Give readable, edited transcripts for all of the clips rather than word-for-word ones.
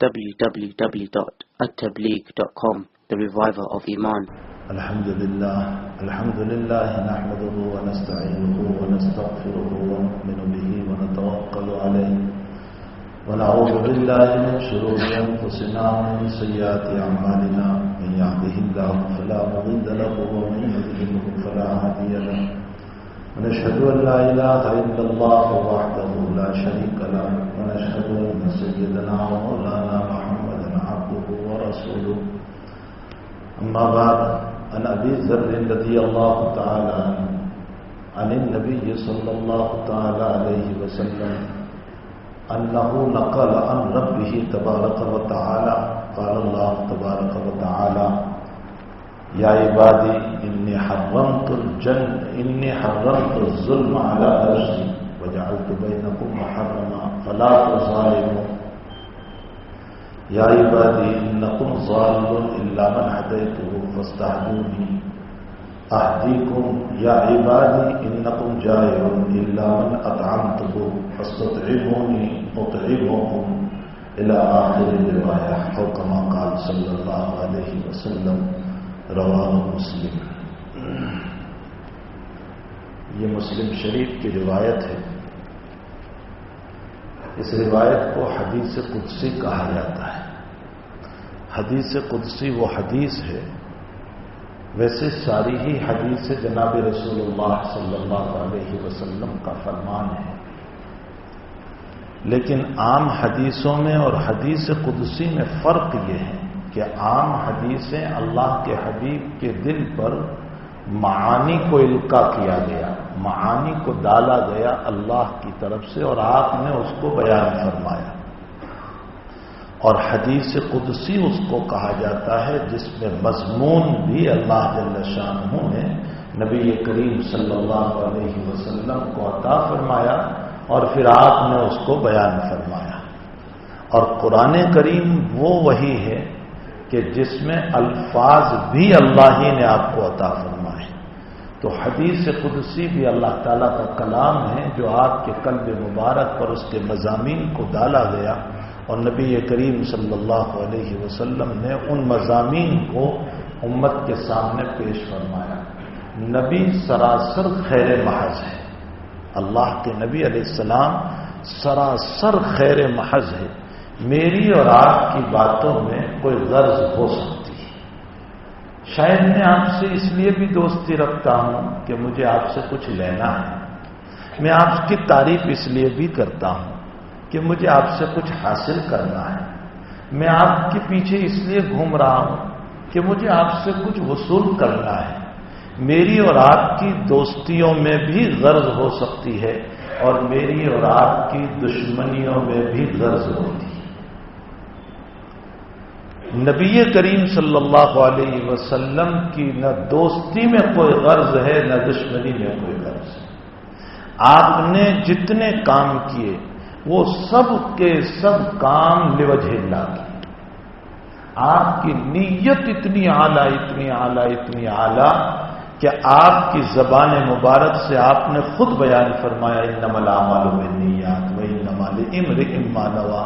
www.attableek.com, the reviver of Iman. Alhamdulillah nahmaduhu wa nasta'inuhu wa nastaghfiruhu wa nu'minu bihi wa natawakkalu alayhi wa na'udhu billahi min shururi anfusina wa min sayyiati a'malina. Man yahdihillahu fala mudilla lahu wa man yudlilhu fala hadiya lahu. ونشهد أن لا إله إلا الله وحده لا شريك له ونشهد أن سيدنا ومولانا محمدا عبده ورسوله. أما بعد، عن أبي ذر رضي الله تعالى عنه عن النبي صلى الله تعالى عليه وسلم أنه نقل عن ربه تبارك وتعالى قال الله تبارك وتعالى: یا عبادی انی حرمت الظلم على نفسی وجعلت بینکم محرما فلا تظالموا. یا عبادی انکم ضالون الا من هدیته فاستهدونی اهدیکم. یا عبادی انکم جائعون الا من اطعمته فاستطعمونی اطعمکم الى آخر الرواية او كما قال صلی اللہ علیہ وسلم. رواہ مسلم. یہ مسلم شریف کی روایت ہے. اس روایت کو حدیث قدسی کہا جاتا ہے. حدیث قدسی وہ حدیث ہے، ویسے ساری ہی حدیث جناب رسول اللہ صلی اللہ علیہ وسلم کا فرمان ہے، لیکن عام حدیثوں میں اور حدیث قدسی میں فرق یہ ہے کہ عام حدیثیں اللہ کے حبیب کے دل پر معانی کو القا کیا گیا، معانی کو ڈالا گیا اللہ کی طرف سے، اور آپ نے اس کو بیان فرمایا. اور حدیث قدسی اس کو کہا جاتا ہے جس میں مضمون بھی اللہ جل شانہ نے نبی کریم صلی اللہ علیہ وسلم کو عطا فرمایا اور پھر آپ نے اس کو بیان فرمایا. اور قرآن کریم وہ وحی ہے کہ جس میں الفاظ بھی اللہ ہی نے آپ کو عطا فرمائے. تو حدیث قدسی بھی اللہ تعالیٰ کا کلام ہے جو آپ کے قلب مبارک پر اس کے مضامین کو ڈالا گیا، اور نبی کریم صلی اللہ علیہ وسلم نے ان مضامین کو امت کے سامنے پیش فرمایا. نبی سراسر خیر محض ہے. اللہ کے نبی علیہ السلام سراسر خیر محض ہے. میری اور آپ کی باتوں میں کوئی غرض ہو سکتی ہے. شاید میں آپ سے اس لیے بھی دوستی رکھتا ہوں کہ مجھے آپ سے کچھ لینا ہے. میں آپ کی تعریف اس لیے بھی کرتا ہوں کہ مجھے آپ سے کچھ حاصل کرنا ہے. میں آپ کے پیچھے اس لیے گھوم رہا ہوں کہ مجھے آپ سے کچھ وصول کرنا ہے. میری اور آپ کی دوستیوں میں بھی غرض ہو سکتی ہے اور میری اور آپ کی دشمنیوں میں بھی غرض ہوتی ہے. نبی کریم صلی اللہ علیہ وسلم کی نہ دوستی میں کوئی غرض ہے نہ دشمنی میں کوئی غرض ہے. آپ نے جتنے کام کیے وہ سب کے سب کام لوجہ اللہ کی. آپ کی نیت اتنی اعلیٰ اتنی اعلیٰ اتنی اعلیٰ کہ آپ کی زبان مبارک سے آپ نے خود بیان فرمایا: انما الاعمال بالنیات وانما لامرئ ما نوى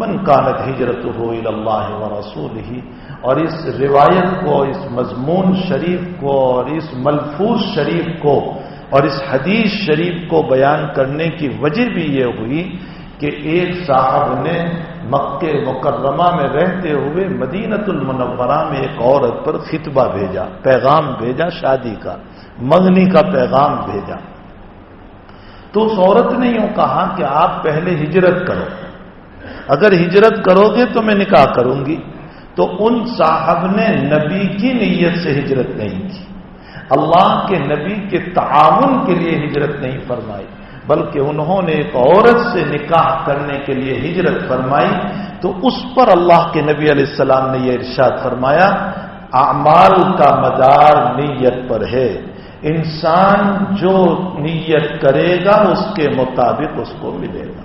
من كانت هجرته الى الله ورسوله. اور اس روایت کو، اس مضمون شریف کو اور اس ملفوظ شریف کو اور اس حدیث شریف کو بیان کرنے کی وجہ بھی یہ ہوئی کہ ایک صاحب نے مکہ مکرمہ میں رہتے ہوئے مدینۃ المنورہ میں ایک عورت پر خطبہ بھیجا، پیغام بھیجا، شادی کا، منگنی کا پیغام بھیجا. تو اس عورت نے یوں کہا کہ آپ پہلے ہجرت کرو، اگر ہجرت کرو گے تو میں نکاح کروں گی. تو ان صاحب نے نبی کی نیت سے ہجرت نہیں کی، اللہ کے نبی کے تعاون کے لیے ہجرت نہیں فرمائی، بلکہ انہوں نے ایک عورت سے نکاح کرنے کے لیے ہجرت فرمائی. تو اس پر اللہ کے نبی علیہ السلام نے یہ ارشاد فرمایا: اعمال کا مدار نیت پر ہے، انسان جو نیت کرے گا اس کے مطابق اس کو ملے گا.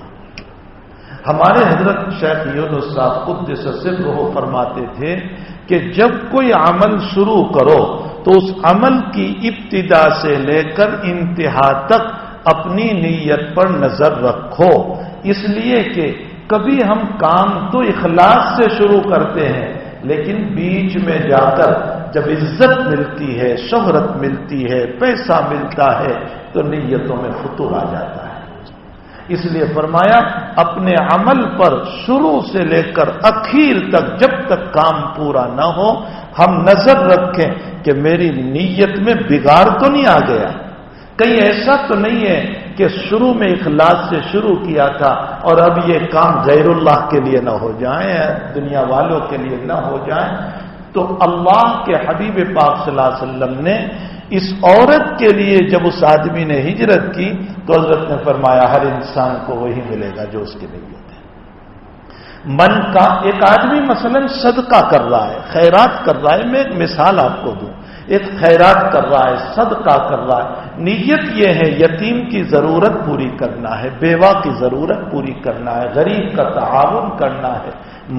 ہمارے حضرت شیخ یونس صاحب قدس سرہ فرماتے تھے کہ جب کوئی عمل شروع کرو تو اس عمل کی ابتدا سے لے کر انتہا تک اپنی نیت پر نظر رکھو، اس لیے کہ کبھی ہم کام تو اخلاص سے شروع کرتے ہیں، لیکن بیچ میں جا کر جب عزت ملتی ہے، شہرت ملتی ہے، پیسہ ملتا ہے، تو نیتوں میں فتور آ جاتا ہے۔ اس لیے فرمایا اپنے عمل پر شروع سے لے کر اخیر تک جب تک کام پورا نہ ہو ہم نظر رکھیں کہ میری نیت میں بگاڑ تو نہیں آ گیا، کہیں ایسا تو نہیں ہے کہ شروع میں اخلاص سے شروع کیا تھا اور اب یہ کام غیر اللہ کے لیے نہ ہو جائیں، دنیا والوں کے لیے نہ ہو جائیں۔ تو اللہ کے حبیب پاک صلی اللہ علیہ وسلم نے اس عورت کے لیے جب اس آدمی نے ہجرت کی تو حضرت نے فرمایا ہر انسان کو وہی ملے گا جو اس کی نیت ہے۔ من کا ایک آدمی مثلا صدقہ کر رہا ہے، خیرات کر رہا ہے، میں ایک مثال آپ کو دوں، ایک خیرات کر رہا ہے، صدقہ کر رہا ہے، نیت یہ ہے یتیم کی ضرورت پوری کرنا ہے، بیوہ کی ضرورت پوری کرنا ہے، غریب کا تعاون کرنا ہے،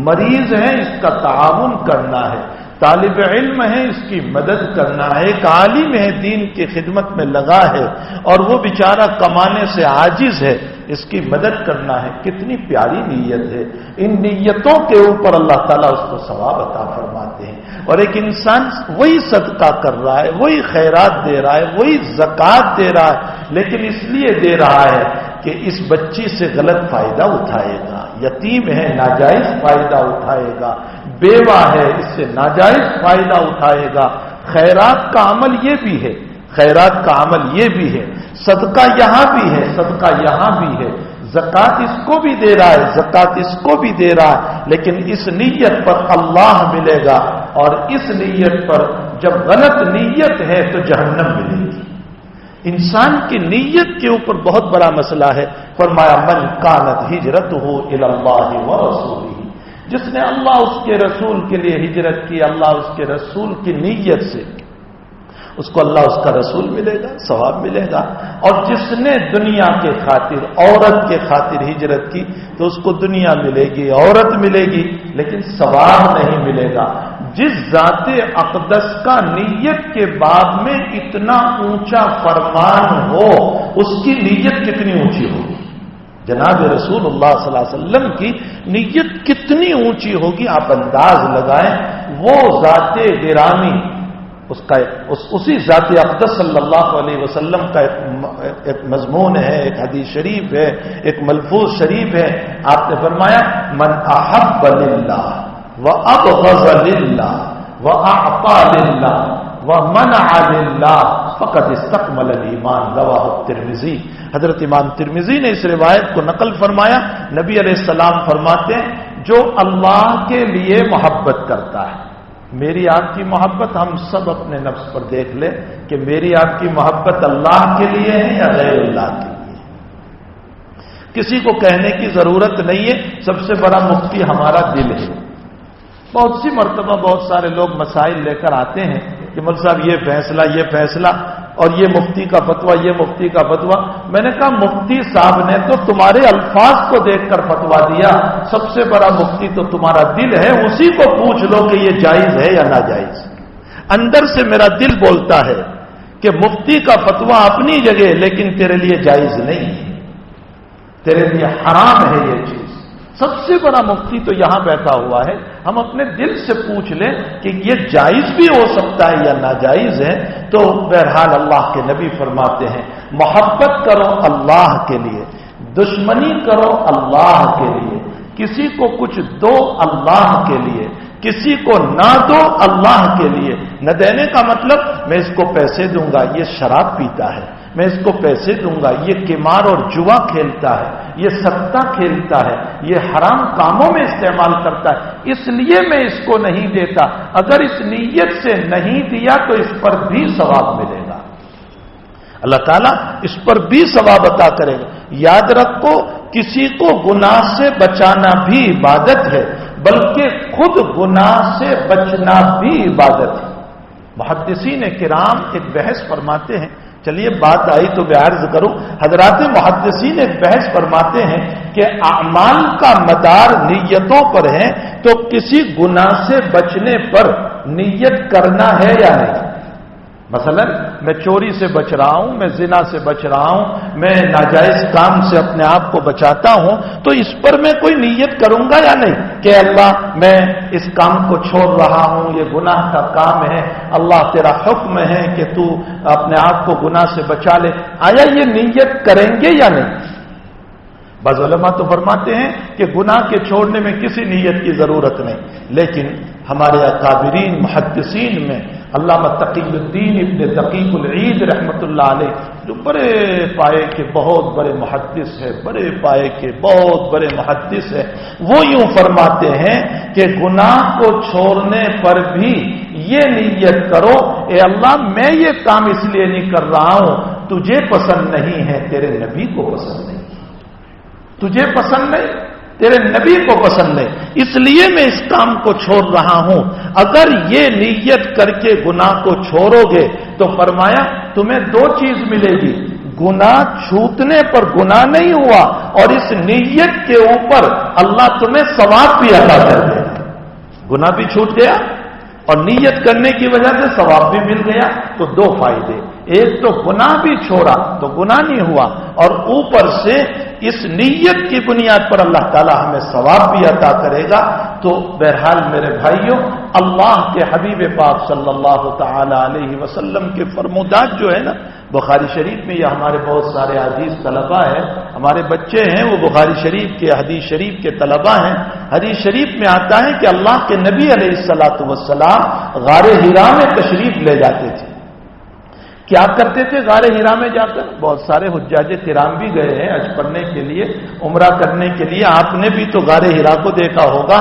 مریض ہے اس کا تعاون کرنا ہے، طالب علم ہے اس کی مدد کرنا ہے، ایک عالم ہے دین کی خدمت میں لگا ہے اور وہ بیچارہ کمانے سے عاجز ہے، اس کی مدد کرنا ہے۔ کتنی پیاری نیت ہے، ان نیتوں کے اوپر اللہ تعالیٰ اس کو ثواب عطا فرماتے ہیں۔ اور ایک انسان وہی صدقہ کر رہا ہے، وہی خیرات دے رہا ہے، وہی زکوٰۃ دے رہا ہے، لیکن اس لیے دے رہا ہے کہ اس بچی سے غلط فائدہ اٹھائے گا، یتیم ہے ناجائز فائدہ اٹھائے گا، بیوہ ہے اس سے ناجائز فائدہ اٹھائے گا۔ خیرات کا عمل یہ بھی ہے، خیرات کا عمل یہ بھی ہے، صدقہ یہاں بھی ہے، صدقہ یہاں بھی ہے، زکوٰۃ اس کو بھی دے رہا ہے، زکوٰۃ اس کو بھی دے رہا ہے، لیکن اس نیت پر اللہ ملے گا، اور اس نیت پر جب غلط نیت ہے تو جہنم ملے گی۔ انسان کی نیت کے اوپر بہت بڑا مسئلہ ہے۔ فرمایا من کانت ہجرتہ الی اللہ ورسولہ، جس نے اللہ اس کے رسول کے لیے ہجرت کی، اللہ اس کے رسول کی نیت سے، اس کو اللہ اس کا رسول ملے گا، ثواب ملے گا۔ اور جس نے دنیا کے خاطر، عورت کے خاطر ہجرت کی تو اس کو دنیا ملے گی، عورت ملے گی، لیکن ثواب نہیں ملے گا۔ جس ذات اقدس کا نیت کے باب میں اتنا اونچا فرمان ہو، اس کی نیت کتنی اونچی ہوگی؟ جناب رسول اللہ صلی اللہ علیہ وسلم کی نیت کتنی اونچی ہوگی آپ انداز لگائیں۔ وہ ذات گرامی، اسی ذات اقدس صلی اللہ علیہ وسلم کا ایک مضمون ہے، ایک حدیث شریف ہے، ایک ملفوظ شریف ہے۔ آپ نے فرمایا من احب للہ وابغض للہ واعطى للہ ومنع للہ فقد استکمل الایمان، رواہ الترمذی۔ حضرت امام ترمذی نے اس روایت کو نقل فرمایا، نبی علیہ السلام فرماتے ہیں جو اللہ کے لیے محبت کرتا ہے، میری آپ کی محبت ہم سب اپنے نفس پر دیکھ لیں کہ میری آپ کی محبت اللہ کے لیے ہے یا غیر اللہ کے لیے؟ کسی کو کہنے کی ضرورت نہیں ہے، سب سے بڑا مفتی ہمارا دل ہے۔ بہت سی مرتبہ بہت سارے لوگ مسائل لے کر آتے ہیں کہ مولوی صاحب یہ فیصلہ اور یہ مفتی کا فتویٰ، یہ مفتی کا فتویٰ۔ میں نے کہا مفتی صاحب نے تو تمہارے الفاظ کو دیکھ کر فتویٰ دیا، سب سے بڑا مفتی تو تمہارا دل ہے، اسی کو پوچھ لو کہ یہ جائز ہے یا ناجائز۔ اندر سے میرا دل بولتا ہے کہ مفتی کا فتویٰ اپنی جگہ لیکن تیرے لیے جائز نہیں ہے، تیرے لیے حرام ہے یہ چیز۔ سب سے بڑا مفتی تو یہاں بیٹھا ہوا ہے، ہم اپنے دل سے پوچھ لیں کہ یہ جائز بھی ہو سکتا ہے یا ناجائز ہے۔ تو بہرحال اللہ کے نبی فرماتے ہیں محبت کرو اللہ کے لیے، دشمنی کرو اللہ کے لیے، کسی کو کچھ دو اللہ کے لیے، کسی کو نہ دو اللہ کے لیے۔ نہ دینے کا مطلب میں اس کو پیسے دوں گا، یہ شراب پیتا ہے، میں اس کو پیسے دوں گا، یہ قمار اور جوا کھیلتا ہے، یہ سکہ کھیلتا ہے، یہ حرام کاموں میں استعمال کرتا ہے، اس لیے میں اس کو نہیں دیتا۔ اگر اس نیت سے نہیں دیا تو اس پر بھی ثواب ملے گا، اللہ تعالیٰ اس پر بھی ثواب عطا کرے گا۔ یاد رکھو کسی کو گناہ سے بچانا بھی عبادت ہے، بلکہ خود گناہ سے بچنا بھی عبادت ہے۔ محدثین کرام ایک بحث فرماتے ہیں، چلیے بات آئی تو میں عرض کروں، حضرات محدثین ایک بحث فرماتے ہیں کہ اعمال کا مدار نیتوں پر ہے، تو کسی گناہ سے بچنے پر نیت کرنا ہے یا نہیں؟ مثلا میں چوری سے بچ رہا ہوں، میں زنا سے بچ رہا ہوں، میں ناجائز کام سے اپنے آپ کو بچاتا ہوں، تو اس پر میں کوئی نیت کروں گا یا نہیں کہ اللہ میں اس کام کو چھوڑ رہا ہوں، یہ گناہ کا کام ہے، اللہ تیرا حکم ہے کہ تو اپنے آپ کو گناہ سے بچا لے، آیا یہ نیت کریں گے یا نہیں؟ بعض علماء تو فرماتے ہیں کہ گناہ کے چھوڑنے میں کسی نیت کی ضرورت نہیں، لیکن ہمارے اکابرین محدثین میں علامہ تقی الدین ابن دقیق العید رحمۃ اللہ علیہ، جو بڑے پائے کے بہت بڑے محدث ہے، بڑے پائے کے بہت بڑے محدث ہے، وہ یوں فرماتے ہیں کہ گناہ کو چھوڑنے پر بھی یہ نیت کرو، اے اللہ میں یہ کام اس لیے نہیں کر رہا ہوں، تجھے پسند نہیں ہے، تیرے نبی کو پسند نہیں، تجھے پسند نہیں، تیرے نبی کو پسند نہیں، اس لیے میں اس کام کو چھوڑ رہا ہوں۔ اگر یہ نیت کر کے گناہ کو چھوڑو گے تو فرمایا تمہیں دو چیز ملے گی، گناہ چھوٹنے پر گناہ نہیں ہوا، اور اس نیت کے اوپر اللہ تمہیں ثواب بھی عطا کر دے گا۔ گناہ بھی چھوٹ گیا اور نیت کرنے کی وجہ سے ثواب بھی مل گیا، تو دو فائدے، ایک تو گناہ بھی چھوڑا تو گناہ نہیں ہوا، اور اوپر سے اس نیت کی بنیاد پر اللہ تعالی ہمیں ثواب بھی عطا کرے گا۔ تو بہرحال میرے بھائیوں، اللہ کے حبیب پاک صلی اللہ تعالی علیہ وسلم کے فرمودات جو ہے نا، بخاری شریف میں یہ ہمارے بہت سارے حدیث طلباء ہیں، ہمارے بچے ہیں وہ بخاری شریف کے حدیث شریف کے طلباء ہیں۔ حدیث شریف میں آتا ہے کہ اللہ کے نبی علیہ الصلوۃ والسلام غار حرا میں تشریف لے جاتے تھے۔ کیا کرتے تھے غار حرا میں جا کر؟ بہت سارے حجاج کرام بھی گئے ہیں حج پڑھنے کے لیے، عمرہ کرنے کے لیے، آپ نے بھی تو غار حرا کو دیکھا ہوگا،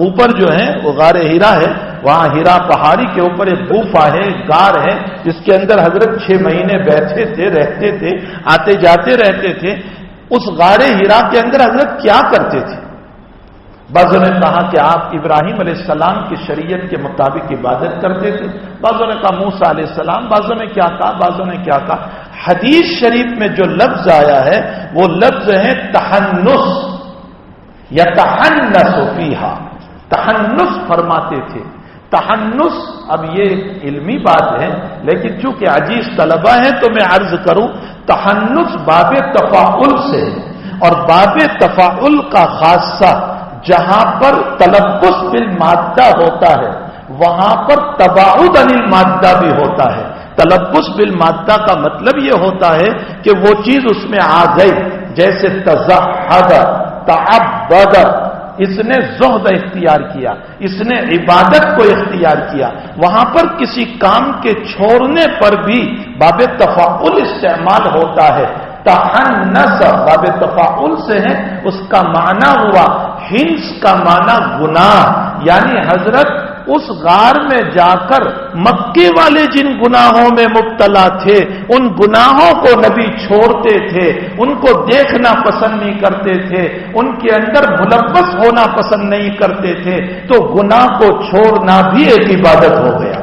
اوپر جو ہے وہ غار حرا ہے، وہاں حرا پہاڑی کے اوپر ایک گفا ہے، ایک غار ہے، جس کے اندر حضرت 6 مہینے بیٹھے تھے، رہتے تھے، آتے جاتے رہتے تھے۔ اس غار حرا کے اندر حضرت کیا کرتے تھے؟ بعضوں نے کہا کہ آپ ابراہیم علیہ السلام کی شریعت کے مطابق عبادت کرتے تھے، بعضوں نے کہا موسیٰ علیہ السلام، بعضوں نے کیا کہا، بعضوں نے کیا کہا۔ حدیث شریف میں جو لفظ آیا ہے وہ لفظ ہے تحنس، یتحنس فیہا، تحنس فرماتے تھے۔ تحنس، اب یہ ایک علمی بات ہے لیکن چونکہ عزیز طلبہ ہیں تو میں عرض کروں، تحنس باب تفاعل سے، اور باب تفاعل کا خاصہ جہاں پر تلفظ بالمادہ ہوتا ہے وہاں پر تباعد عن المادہ بھی ہوتا ہے۔ تلفظ بالمادہ کا مطلب یہ ہوتا ہے کہ وہ چیز اس میں آ گئی، جیسے تزہد، تعبد، اس نے زہد اختیار کیا، اس نے عبادت کو اختیار کیا، وہاں پر کسی کام کے چھوڑنے پر بھی باب تفاعل استعمال ہوتا ہے۔ تحنس باب تفاعل سے ہے، اس کا معنی ہوا ہنس کا معنی گناہ، یعنی حضرت اس غار میں جا کر مکے والے جن گناہوں میں مبتلا تھے ان گناہوں کو نبی چھوڑتے تھے، ان کو دیکھنا پسند نہیں کرتے تھے، ان کے اندر ملوث ہونا پسند نہیں کرتے تھے، تو گناہ کو چھوڑنا بھی ایک عبادت ہو گیا۔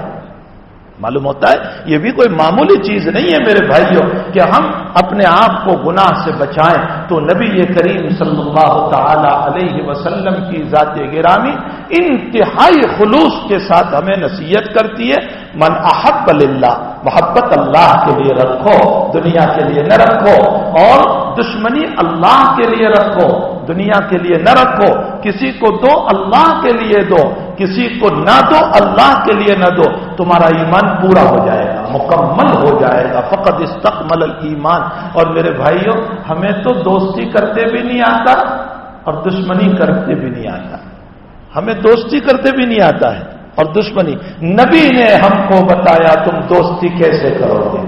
معلوم ہوتا ہے یہ بھی کوئی معمولی چیز نہیں ہے میرے بھائیوں کہ ہم اپنے آپ کو گناہ سے بچائیں۔ تو نبی کریم صلی اللہ تعالی علیہ وسلم کی ذات گرامی انتہائی خلوص کے ساتھ ہمیں نصیحت کرتی ہے، من احب للہ، محبت اللہ کے لیے رکھو، دنیا کے لیے نہ رکھو، اور دشمنی اللہ کے لیے رکھو، دنیا کے لیے نہ رکھو، کسی کو دو اللہ کے لیے دو، کسی کو نہ دو اللہ کے لیے نہ دو، تمہارا ایمان پورا ہو جائے گا، مکمل ہو جائے گا، فقط استکمل الایمان۔ اور میرے بھائیوں ہمیں تو دوستی کرتے بھی نہیں آتا اور دشمنی کرتے بھی نہیں آتا، ہمیں دوستی کرتے بھی نہیں آتا ہے اور دشمنی، نبی نے ہم کو بتایا تم دوستی کیسے کرو گے،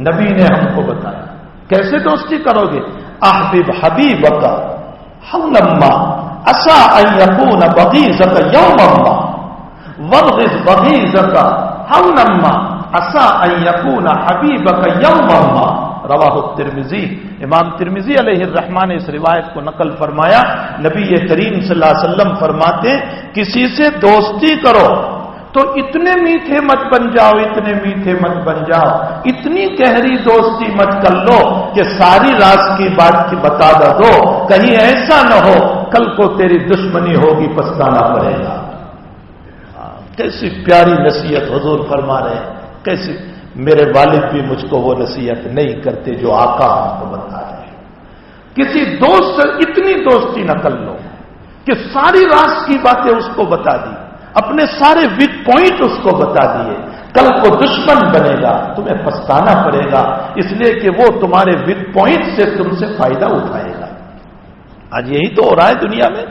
نبی نے ہم کو بتایا کیسے دوستی کرو گے۔ احبب حبیبک حولما عسى ان يكون بغيضك يوما ما وابغض بغيضك حولما عسى ان يكون حبيبك يوما ما، رواہ الترمذی۔ امام ترمذی علیہ الرحمٰن نے اس روایت کو نقل فرمایا، نبی کریم صلی اللہ علیہ وسلم فرماتے کسی سے دوستی کرو تو اتنے میٹھے مت بن جاؤ، اتنے میٹھے مت بن جاؤ، اتنی گہری دوستی مت کر لو کہ ساری راز کی بات کی بتا دو، کہیں ایسا نہ ہو کل کو تیری دشمنی ہوگی پچھتانا پڑے گا۔ کیسی پیاری نصیحت حضور فرما رہے ہیں۔ کیسے میرے والد بھی مجھ کو وہ نصیحت نہیں کرتے جو آقا ہم کو بتا رہے ہیں. کسی دوست سے اتنی دوستی نہ کر لو کہ ساری راز کی باتیں اس کو بتا دی, اپنے سارے ویک پوائنٹ اس کو بتا دیے. کل کو دشمن بنے گا, تمہیں پچھتانا پڑے گا, اس لیے کہ وہ تمہارے ویک پوائنٹ سے تم سے فائدہ اٹھائے گا. آج یہی تو ہو رہا ہے دنیا میں.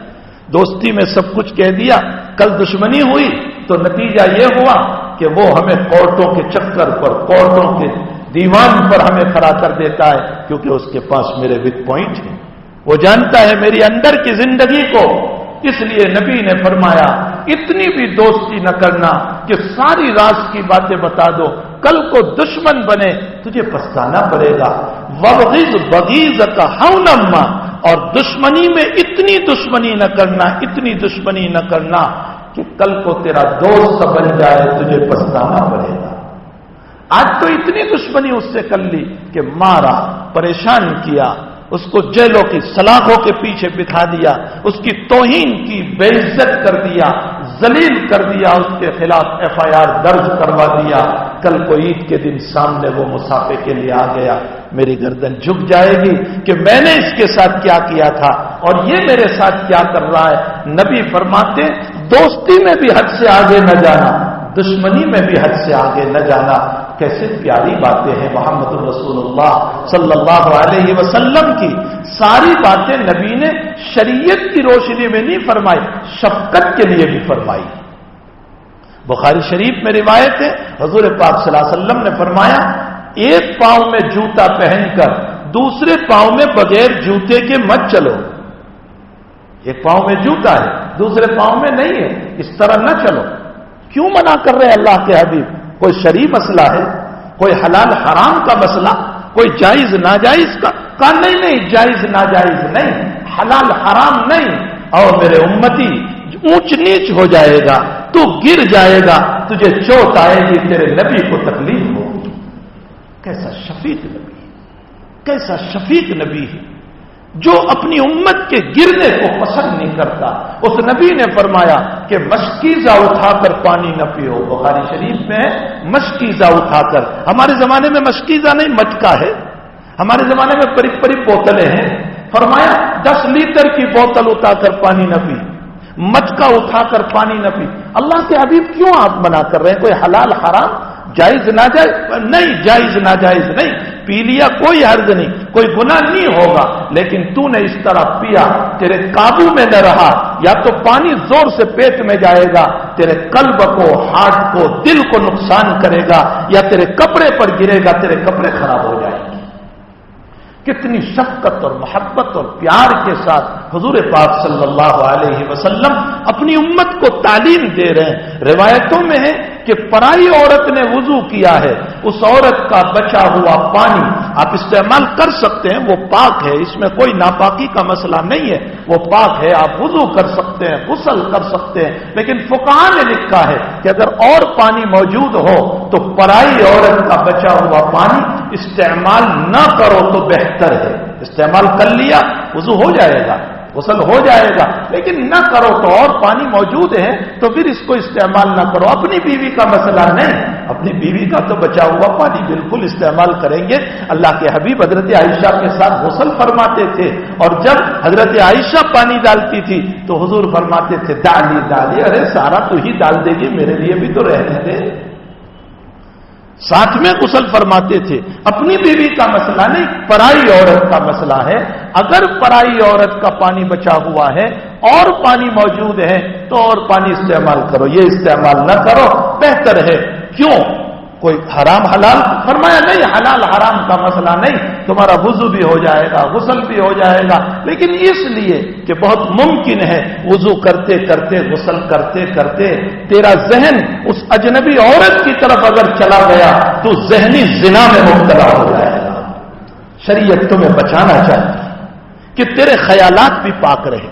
دوستی میں سب کچھ کہہ دیا, کل دشمنی ہوئی تو نتیجہ یہ ہوا کہ وہ ہمیں کورٹوں کے چکر پر, کورٹوں کے دیوان پر ہمیں کھڑا کر دیتا ہے, کیونکہ اس کے پاس میرے ویک پوائنٹ ہیں, وہ جانتا ہے میری اندر کی زندگی کو. اس لیے نبی نے فرمایا اتنی بھی دوستی نہ کرنا کہ ساری راز کی باتیں بتا دو, کل کو دشمن بنے تجھے پچھتانا پڑے گا. وَبْغِضْ بَغِيظَكَ حَوْنَمَّا, اور دشمنی میں اتنی دشمنی نہ کرنا, اتنی دشمنی نہ کرنا کہ کل کو تیرا دوست بن جائے تجھے پچھتانا پڑے گا. آج تو اتنی دشمنی اس سے کر لی کہ مارا, پریشان کیا, اس کو جیلوں کی سلاخوں کے پیچھے بٹھا دیا, اس کی توہین کی, بے عزت کر دیا, ذلیل کر دیا, اس کے خلاف FIR درج کروا دیا. کل کو عید کے دن سامنے وہ مسافے کے لیے آ گیا, میری گردن جھک جائے گی کہ میں نے اس کے ساتھ کیا کیا تھا اور یہ میرے ساتھ کیا کر رہا ہے. نبی فرماتے دوستی میں بھی حد سے آگے نہ جانا, دشمنی میں بھی حد سے آگے نہ جانا. کیسے پیاری باتیں ہیں محمد رسول اللہ صلی اللہ علیہ وسلم کی. ساری باتیں نبی نے شریعت کی روشنی میں نہیں فرمائی, شفقت کے لیے بھی فرمائی. بخاری شریف میں روایت ہے, حضور پاک صلی اللہ علیہ وسلم نے فرمایا ایک پاؤں میں جوتا پہن کر دوسرے پاؤں میں بغیر جوتے کے مت چلو. ایک پاؤں میں جوتا ہے, دوسرے پاؤں میں نہیں ہے, اس طرح نہ چلو. کیوں منع کر رہے اللہ کے حبیب؟ کوئی شرعی مسئلہ ہے, کوئی حلال حرام کا مسئلہ, کوئی جائز ناجائز کا؟ کہا نہیں, جائز ناجائز نہیں, حلال حرام نہیں. اور میرے امتی اونچ نیچ ہو جائے گا, تو گر جائے گا, تجھے چوٹ آئے گی, تیرے نبی کو تکلیف ہوگی. کیسا شفیق نبی, کیسا شفیق نبی ہے جو اپنی امت کے گرنے کو پسند نہیں کرتا. اس نبی نے فرمایا کہ مشکیزہ اٹھا کر پانی نہ پیو. بخاری شریف میں مشکیزہ اٹھا کر, ہمارے زمانے میں مشکیزہ نہیں مٹکا ہے, ہمارے زمانے میں قریب قریب بوتلیں ہیں. فرمایا 10 لیٹر کی بوتل اٹھا کر پانی نہ پی, مٹکا اٹھا کر پانی نہ پی. اللہ کے حبیب کیوں آپ منع کر رہے ہیں؟ کوئی حلال حرام جائز ناجائز نہیں, جائز ناجائز نہیں, پی لیا کوئی حرج نہیں, کوئی گناہ نہیں ہوگا. لیکن تو نے اس طرح پیا, تیرے قابو میں نہ رہا, یا تو پانی زور سے پیٹ میں جائے گا, تیرے قلب کو, ہارٹ کو, دل کو نقصان کرے گا, یا تیرے کپڑے پر گرے گا, تیرے کپڑے خراب ہو جائیں گے. کتنی شفقت اور محبت اور پیار کے ساتھ حضور پاک صلی اللہ علیہ وسلم اپنی امت کو تعلیم دے رہے ہیں. روایتوں میں ہے کہ پرائی عورت نے وضو کیا ہے, اس عورت کا بچا ہوا پانی آپ استعمال کر سکتے ہیں, وہ پاک ہے, اس میں کوئی ناپاکی کا مسئلہ نہیں ہے, وہ پاک ہے, آپ وضو کر سکتے ہیں, غسل کر سکتے ہیں. لیکن فقہاء نے لکھا ہے کہ اگر اور پانی موجود ہو تو پرائی عورت کا بچا ہوا پانی استعمال نہ کرو تو بہتر ہے. استعمال کر لیا وضو ہو جائے گا, غسل ہو جائے گا, لیکن نہ کرو تو اور پانی موجود ہے تو پھر اس کو استعمال نہ کرو. اپنی بیوی کا مسئلہ نہیں, اپنی بیوی کا تو بچا ہوا پانی بالکل استعمال کریں گے. اللہ کے حبیب حضرت عائشہ کے ساتھ غسل فرماتے تھے, اور جب حضرت عائشہ پانی ڈالتی تھی تو حضور فرماتے تھے ڈالی ڈالی, ارے سارا تو ہی ڈال دے گی, میرے لیے بھی تو رہنے دے. ساتھ میں غسل فرماتے تھے. اپنی بیوی کا مسئلہ نہیں, پرائی عورت کا مسئلہ ہے. اگر پرائی عورت کا پانی بچا ہوا ہے اور پانی موجود ہے تو اور پانی استعمال کرو, یہ استعمال نہ کرو, بہتر ہے. کیوں؟ کوئی حرام حلال فرمایا نہیں, حلال حرام کا مسئلہ نہیں, تمہارا وضو بھی ہو جائے گا, غسل بھی ہو جائے گا. لیکن اس لیے کہ بہت ممکن ہے وضو کرتے کرتے, غسل کرتے کرتے تیرا ذہن اس اجنبی عورت کی طرف اگر چلا گیا تو ذہنی زنا میں مبتلا ہو جائے گا. شریعت تمہیں بچانا چاہتی کہ تیرے خیالات بھی پاک رہے,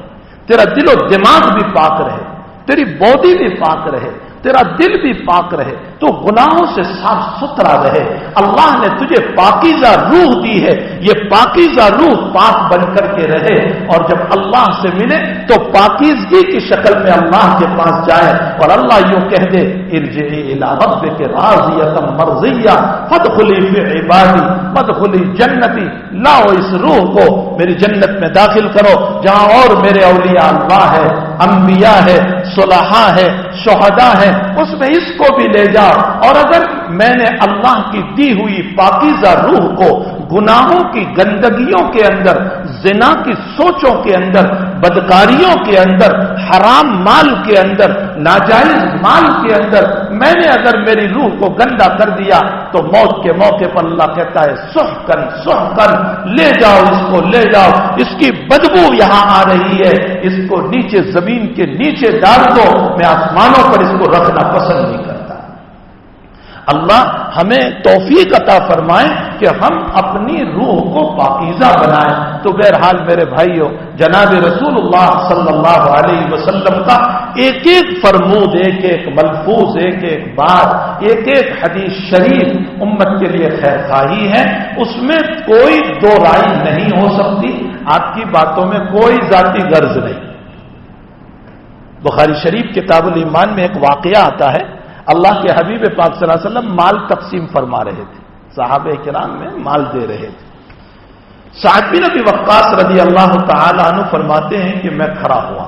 تیرا دل و دماغ بھی پاک رہے, تیری باڈی بھی پاک رہے. تیرا دل بھی پاک رہے، تو گناہوں سے صاف ستھرا رہے۔ اللہ نے تجھے پاکیزہ روح دی ہے، یہ پاکیزہ روح پاک بن کر کے رہے، اور جب اللہ سے ملے تو پاکیزگی کی شکل میں اللہ کے پاس جائے، اور اللہ یوں کہہ دے ارجعی الی ربک راضیۃ مرضیہ فادخلی فی عبادی وادخلی جنتی، لاؤ اس روح کو میری جنت میں داخل کرو جہاں اور میرے اولیاء اللہ ہے، انبیاء ہے، صلحاء ہے، شہداء ہے، اس میں اس کو بھی لے جاؤ۔ اور اگر میں نے اللہ کی دی ہوئی پاکیزہ روح کو گناہوں کی گندگیوں کے اندر، زنا کی سوچوں کے اندر، بدکاریوں کے اندر، حرام مال کے اندر، ناجائز مال کے اندر میں نے اگر میری روح کو گندا کر دیا تو موت کے موقع پر اللہ کہتا ہے سحقن سحقن، لے جاؤ اس کو، لے جاؤ، اس کی بدبو یہاں آ رہی ہے، اس کو نیچے زمین کے نیچے ڈال دو، میں آسمانوں پر اس کو رکھنا پسند نہیں کرتا۔ اللہ ہمیں توفیق عطا فرمائے کہ ہم اپنی روح کو پاکیزہ بنائیں۔ تو بہرحال میرے بھائیوں، جناب رسول اللہ صلی اللہ علیہ وسلم کا ایک ایک فرمود، ایک ایک ملفوظ، ایک ایک بات، ایک ایک حدیث شریف امت کے لیے خیر خواہی ہے، اس میں کوئی دو رائے نہیں ہو سکتی، آپ کی باتوں میں کوئی ذاتی غرض نہیں۔ بخاری شریف کتاب الایمان میں ایک واقعہ آتا ہے، اللہ کے حبیب پاک صلی اللہ علیہ وسلم مال تقسیم فرما رہے تھے، صحابہ کرام میں مال دے رہے تھے۔ سعد بن ابی وقاص رضی اللہ تعالی عنہ فرماتے ہیں کہ میں کھڑا ہوا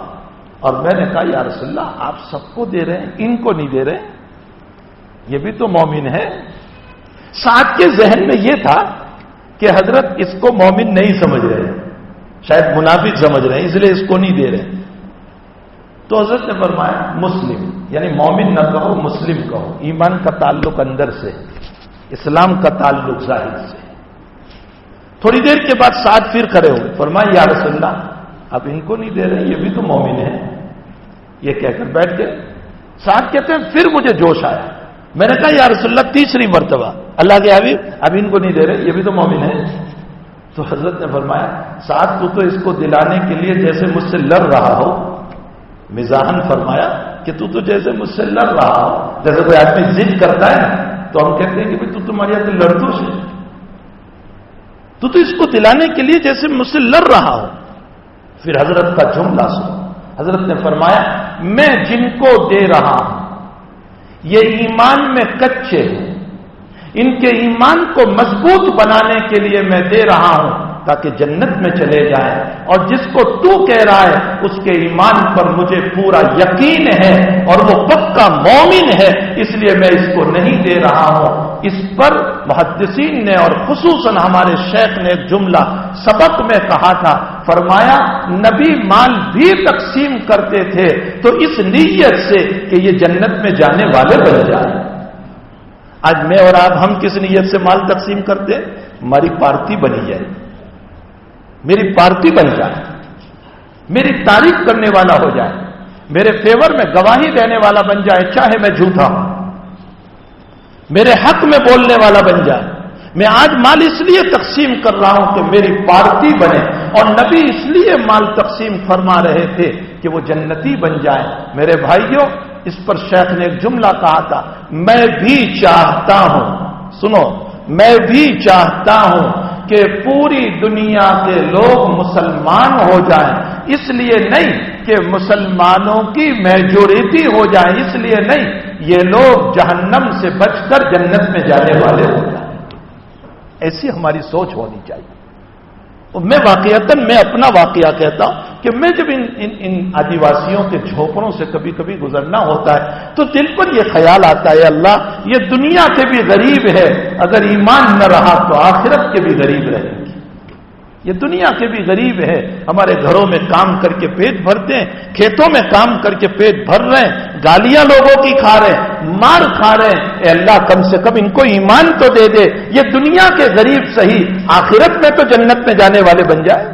اور میں نے کہا یا رسول اللہ آپ سب کو دے رہے ہیں، ان کو نہیں دے رہے، یہ بھی تو مومن ہے۔ سعد کے ذہن میں یہ تھا کہ حضرت اس کو مومن نہیں سمجھ رہے، شاید منافق سمجھ رہے ہیں، اس لیے اس کو نہیں دے رہے۔ تو حضرت نے فرمایا مسلم، یعنی مومن نہ کہو، مسلم کہو، ایمان کا تعلق اندر سے، اسلام کا تعلق ظاہر سے۔ تھوڑی دیر کے بعد سعد پھر کھڑے ہوئے، فرمایا یا رسول اللہ اب ان کو نہیں دے رہے، یہ بھی تو مومن ہے، یہ کہہ کر بیٹھ گئے۔ سعد کہتے ہیں پھر مجھے جوش آیا، میں نے کہا یا رسول اللہ تیسری مرتبہ، اللہ کے حبیب اب ان کو نہیں دے رہے، یہ بھی تو مومن ہے۔ تو حضرت نے فرمایا سعد تو اس کو دلانے کے لیے جیسے مجھ سے لڑ رہا ہو، مزاحن فرمایا کہ تو جیسے مجھ سے لڑ رہا ہو، جیسے کوئی آدمی ضد کرتا ہے تو ہم کہتے ہیں کہ تو تمہاری یہاں لڑتو سے، تو اس کو دلانے کے لیے جیسے مجھ سے لڑ رہا ہو۔ پھر حضرت کا جملہ سنو، حضرت نے فرمایا میں جن کو دے رہا ہوں یہ ایمان میں کچے ہیں، ان کے ایمان کو مضبوط بنانے کے لیے میں دے رہا ہوں تاکہ جنت میں چلے جائیں، اور جس کو تو کہہ رہا ہے اس کے ایمان پر مجھے پورا یقین ہے اور وہ پکا مومن ہے، اس لیے میں اس کو نہیں دے رہا ہوں۔ اس پر محدثین نے اور خصوصاً ہمارے شیخ نے ایک جملہ سبق میں کہا تھا، فرمایا نبی مال بھی تقسیم کرتے تھے تو اس نیت سے کہ یہ جنت میں جانے والے بن جائیں۔ آج میں اور آپ ہم کس نیت سے مال تقسیم کرتے؟ ہماری پارٹی بنی جائے، میری پارٹی بن جائے، میری تعریف کرنے والا ہو جائے، میرے فیور میں گواہی دینے والا بن جائے، چاہے میں جھوٹا ہوں، میرے حق میں بولنے والا بن جائے۔ میں آج مال اس لیے تقسیم کر رہا ہوں کہ میری پارٹی بنے، اور نبی اس لیے مال تقسیم فرما رہے تھے کہ وہ جنتی بن جائے۔ میرے بھائیوں، اس پر شیخ نے ایک جملہ کہا تھا، میں بھی چاہتا ہوں، سنو، میں بھی چاہتا ہوں کہ پوری دنیا کے لوگ مسلمان ہو جائیں، اس لیے نہیں کہ مسلمانوں کی میجورٹی ہو جائے، اس لیے نہیں یہ لوگ جہنم سے بچ کر جنت میں جانے والے ہو جائیں۔ ایسی ہماری سوچ ہونی چاہیے۔ میں واقعتاً میں اپنا واقعہ کہتا ہوں کہ میں جب ان آدیواسیوں کے جھوپڑوں سے کبھی کبھی گزرنا ہوتا ہے تو دل پر یہ خیال آتا ہے اللہ یہ دنیا کے بھی غریب ہے، اگر ایمان نہ رہا تو آخرت کے بھی غریب رہیں گے۔ یہ دنیا کے بھی غریب ہے، ہمارے گھروں میں کام کر کے پیٹ بھرتے ہیں، کھیتوں میں کام کر کے پیٹ بھر رہے ہیں، گالیاں لوگوں کی کھا رہے ہیں، مار کھا رہے ہیں۔ اے اللہ کم سے کم ان کو ایمان تو دے دے، یہ دنیا کے غریب صحیح، آخرت میں تو جنت میں جانے والے بن جائے،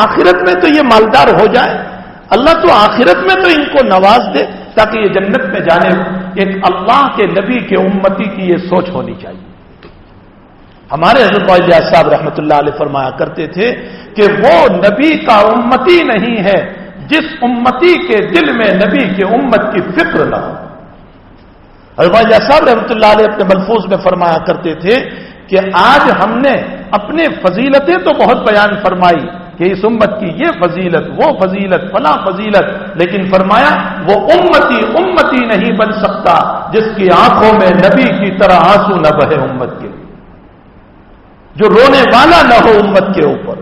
آخرت میں تو یہ مالدار ہو جائے۔ اللہ تو آخرت میں تو ان کو نواز دے تاکہ یہ جنت میں جانے۔ ایک اللہ کے نبی کے امتی کی یہ سوچ ہونی چاہیے۔ ہمارے حضرت فاضل صاحب رحمۃ اللہ علیہ فرمایا کرتے تھے کہ وہ نبی کا امتی نہیں ہے جس امتی کے دل میں نبی کے امت کی فکر نہ ہو۔ خواجہ صاحب رحمۃ اللہ علیہ اپنے ملفوظ میں فرمایا کرتے تھے کہ آج ہم نے اپنے فضیلتیں تو بہت بیان فرمائی کہ اس امت کی یہ فضیلت، وہ فضیلت، فلاں فضیلت، لیکن فرمایا وہ امتی امتی نہیں بن سکتا جس کی آنکھوں میں نبی کی طرح آنسو نہ بہے امت کے، جو رونے والا نہ ہو امت کے اوپر،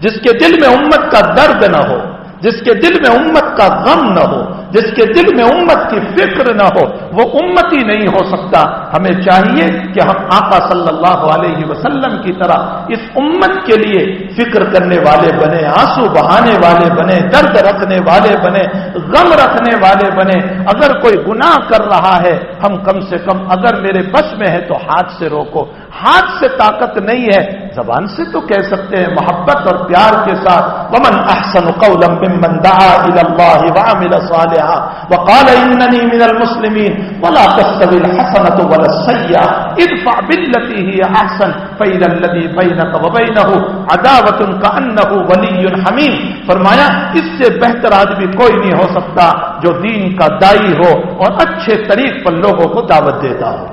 جس کے دل میں امت کا درد نہ ہو، جس کے دل میں امت کا غم نہ ہو، جس کے دل میں امت کی فکر نہ ہو، وہ امتی نہیں ہو سکتا۔ ہمیں چاہیے کہ ہم آقا صلی اللہ علیہ وسلم کی طرح اس امت کے لیے فکر کرنے والے بنے، آنسو بہانے والے بنے، درد رکھنے والے بنے، غم رکھنے والے بنے۔ اگر کوئی گناہ کر رہا ہے، ہم کم سے کم اگر میرے بس میں ہے تو ہاتھ سے روکو، ہاتھ سے طاقت نہیں ہے، زبان سے تو کہہ سکتے ہیں محبت اور پیار کے ساتھ، ومن احسن قولا ممن دعا الى الله وعمل صالحا وقال انني من المسلمين ولا تستوي الحسنه ولا السيئه ادفع بالتي هي احسن فاذا الذي بينك وبينه عداوه كانه ولي حميم۔ فرمایا اس سے بہتر آدمی کوئی نہیں ہو سکتا جو دین کا داعی ہو اور اچھے طریق پر لوگوں کو دعوت دیتا ہو،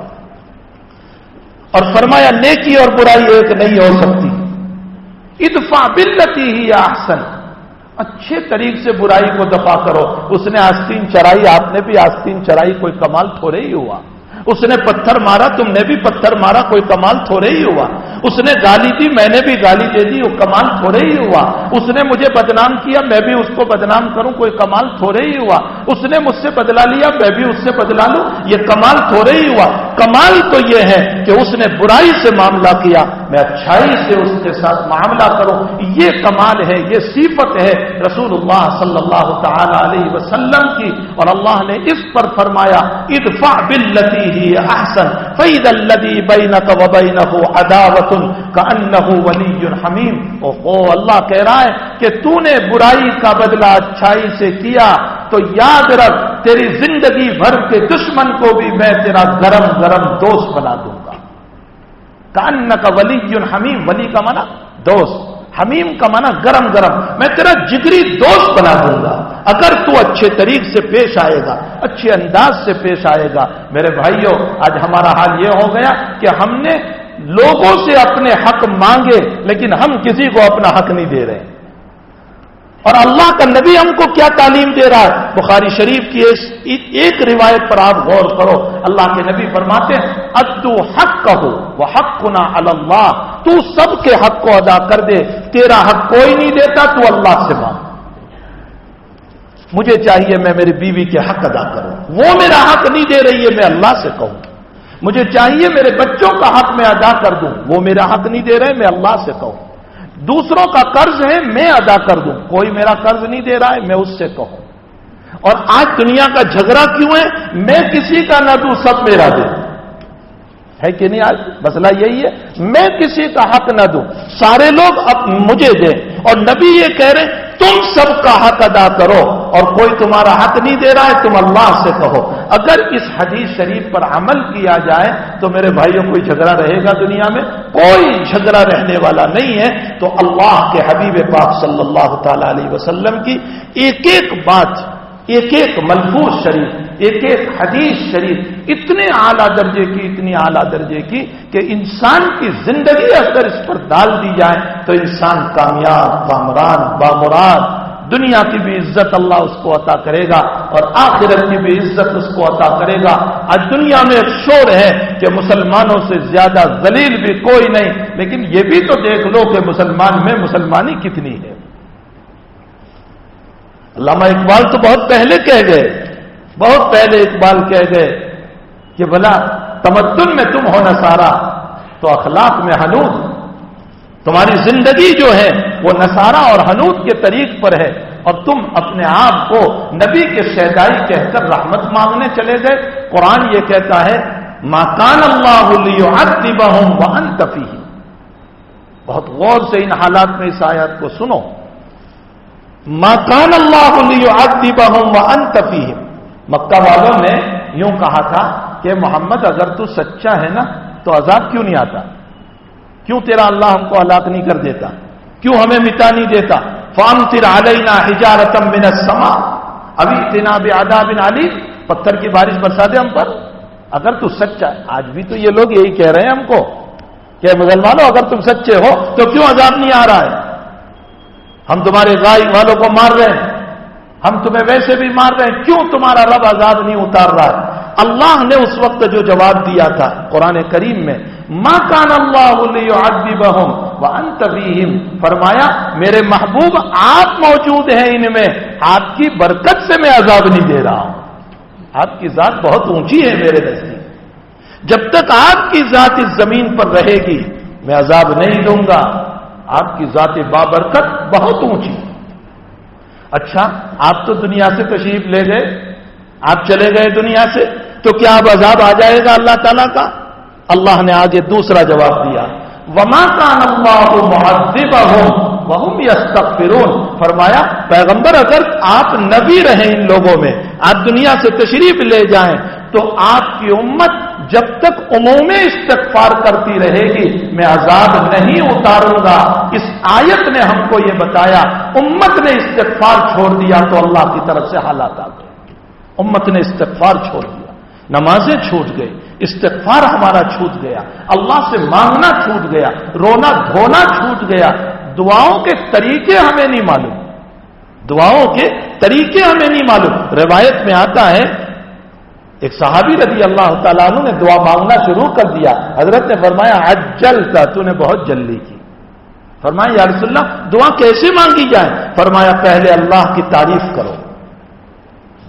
اور فرمایا نیکی اور برائی ایک نہیں ہو سکتی، ادفع باللتی ہی احسن، اچھے طریق سے برائی کو دفع کرو۔ اس نے آستین چرائی، آپ نے بھی آستین چرائی، کوئی کمال تھوڑے ہی ہوا۔ اس نے پتھر مارا، تم نے بھی پتھر مارا، کوئی کمال تھوڑے ہی ہوا۔ اس نے گالی دی، میں نے بھی گالی دے دی، وہ کمال تھوڑے ہی ہوا۔ اس نے مجھے بدنام کیا، میں بھی اس کو بدنام کروں، کوئی کمال تھوڑے ہی ہوا۔ اس نے مجھ سے بدلا لیا، میں بھی اس سے بدلا لوں، یہ کمال تھوڑے ہی ہوا۔ کمال تو یہ ہے کہ اس نے برائی سے معاملہ کیا، میں اچھائی سے اس کے ساتھ معاملہ کروں، یہ کمال ہے، یہ صفت ہے رسول اللہ صلی اللہ تعالی علیہ وسلم کی۔ اور اللہ نے اس پر فرمایا ادفع باللتی ہی احسن فاذا الذی بینک وبینہ عداوۃ کأنہ ولی حمیم۔ اللہ کہہ رہا ہے کہ تو نے برائی کا بدلہ اچھائی سے کیا تو یاد رکھ تیری زندگی بھر کے دشمن کو بھی میں تیرا گرم گرم دوست بنا دوں گا۔ کأنک ولی حمیم، ولی کا معنی دوست، حمیم کا معنی گرم گرم، میں تیرا جگری دوست بنا دوں گا اگر تو اچھے طریق سے پیش آئے گا، اچھے انداز سے پیش آئے گا۔ میرے بھائیوں، آج ہمارا حال یہ ہو گیا کہ ہم نے لوگوں سے اپنے حق مانگے لیکن ہم کسی کو اپنا حق نہیں دے رہے۔ اور اللہ کا نبی ہم کو کیا تعلیم دے رہا ہے؟ بخاری شریف کی ایک روایت پر آپ غور کرو، اللہ کے نبی فرماتے ہیں ادو حق کہو وہ حقنا علی اللہ، تو سب کے حق کو ادا کر دے، تیرا حق کوئی نہیں دیتا، تو اللہ سے مانگ۔ مجھے چاہیے میں میری بیوی کے حق ادا کروں، وہ میرا حق نہیں دے رہی ہے، میں اللہ سے کہوں۔ مجھے چاہیے میرے بچوں کا حق میں ادا کر دوں، وہ میرا حق نہیں دے رہے، میں اللہ سے کہوں۔ دوسروں کا قرض ہے میں ادا کر دوں، کوئی میرا قرض نہیں دے رہا ہے، میں اس سے کہوں۔ اور آج دنیا کا جھگڑا کیوں ہے؟ میں کسی کا نہ دوں، سب میرا دے، ہے کہ نہیں؟ آج مسئلہ یہی ہے، میں کسی کا حق نہ دوں، سارے لوگ اب مجھے دیں۔ اور نبی یہ کہہ رہے تم سب کا حق ادا کرو، اور کوئی تمہارا حق نہیں دے رہا ہے، تم اللہ سے کہو۔ اگر اس حدیث شریف پر عمل کیا جائے تو میرے بھائیوں کوئی جھگڑا رہے گا دنیا میں؟ کوئی جھگڑا رہنے والا نہیں ہے۔ تو اللہ کے حبیب پاک صلی اللہ تعالی علیہ وسلم کی ایک ایک بات، ایک ایک ملفوظ شریف، ایک ایک حدیث شریف اتنے اعلیٰ درجے کی، اتنی اعلیٰ درجے کی کہ انسان کی زندگی اگر اس پر ڈال دی جائے تو انسان کامیاب، کامران، بامراد، دنیا کی بھی عزت اللہ اس کو عطا کرے گا اور آخرت کی بھی عزت اس کو عطا کرے گا۔ آج دنیا میں ایک شور ہے کہ مسلمانوں سے زیادہ ذلیل بھی کوئی نہیں، لیکن یہ بھی تو دیکھ لو کہ مسلمان میں مسلمانی کتنی ہے۔ علامہ اقبال تو بہت پہلے کہہ گئے، بہت پہلے اقبال کہہ گئے کہ بھلا تمدن میں تم ہو نصارا تو اخلاق میں حنود، تمہاری زندگی جو ہے وہ نصارا اور حنود کے طریق پر ہے، اور تم اپنے آپ کو نبی کے شہدائی کہہ کر رحمت مانگنے چلے گئے۔ قرآن یہ کہتا ہے ما کان اللہ لیعذبہم وانت فیہم۔ بہت غور سے ان حالات میں اس آیات کو سنو، ما کان اللہ لیعذبہم وانت فیہم۔ مکہ والوں نے یوں کہا تھا کہ محمد اگر تو سچا ہے نا تو عذاب کیوں نہیں آتا؟ کیوں تیرا اللہ ہم کو ہلاک نہیں کر دیتا؟ کیوں ہمیں مٹا نہیں دیتا؟ فامطر علینا حجارۃ من السماء او ائتنا بعذاب علیم، پتھر کی بارش برسا دے ہم پر۔ اگر تو سچا ہے، آج بھی تو یہ لوگ یہی کہہ رہے ہیں ہم کو کہ مسلمانوں اگر تم سچے ہو تو کیوں عذاب نہیں آ رہا ہے؟ ہم تمہارے گائے والوں کو مار رہے ہیں، ہم تمہیں ویسے بھی مار رہے ہیں، کیوں تمہارا رب عذاب نہیں اتار رہا ہے؟ اللہ نے اس وقت جو جواب دیا تھا قرآن کریم میں، ما کان اللہ لیعذبہم وانت فیہم، فرمایا میرے محبوب آپ موجود ہیں ان میں، آپ کی برکت سے میں عذاب نہیں دے رہا ہوں، آپ کی ذات بہت اونچی ہے میرے نزدیک، جب تک آپ کی ذات اس زمین پر رہے گی میں عذاب نہیں دوں گا، آپ کی ذات بابرکت بہت اونچی۔ اچھا آپ تو دنیا سے تشریف لے گئے، آپ چلے گئے دنیا سے، تو کیا اب عذاب آ جائے گا اللہ تعالیٰ کا؟ اللہ نے آگے دوسرا جواب دیا، وما کان اللہ معذبہم وہم یستغفرون، فرمایا پیغمبر اگر آپ نبی رہیں ان لوگوں میں، آپ دنیا سے تشریف لے جائیں تو آپ کی امت جب تک عموم استغفار کرتی رہے گی میں عذاب نہیں اتاروں گا۔ اس آیت نے ہم کو یہ بتایا امت نے استغفار چھوڑ دیا تو اللہ کی طرف سے حالات آ گئے، امت نے استغفار چھوڑ دیا، نمازیں چھوٹ گئی، استغفار ہمارا چھوٹ گیا، اللہ سے مانگنا چھوٹ گیا، رونا دھونا چھوٹ گیا، دعاؤں کے طریقے ہمیں نہیں معلوم، دعاؤں کے طریقے ہمیں نہیں معلوم۔ روایت میں آتا ہے ایک صحابی رضی اللہ تعالیٰ عنہ نے دعا مانگنا شروع کر دیا، حضرت نے فرمایا عجلتا، تو نے بہت جلدی کی۔ فرمایا یا رسول اللہ دعا کیسے مانگی جائے؟ فرمایا پہلے اللہ کی تعریف کرو،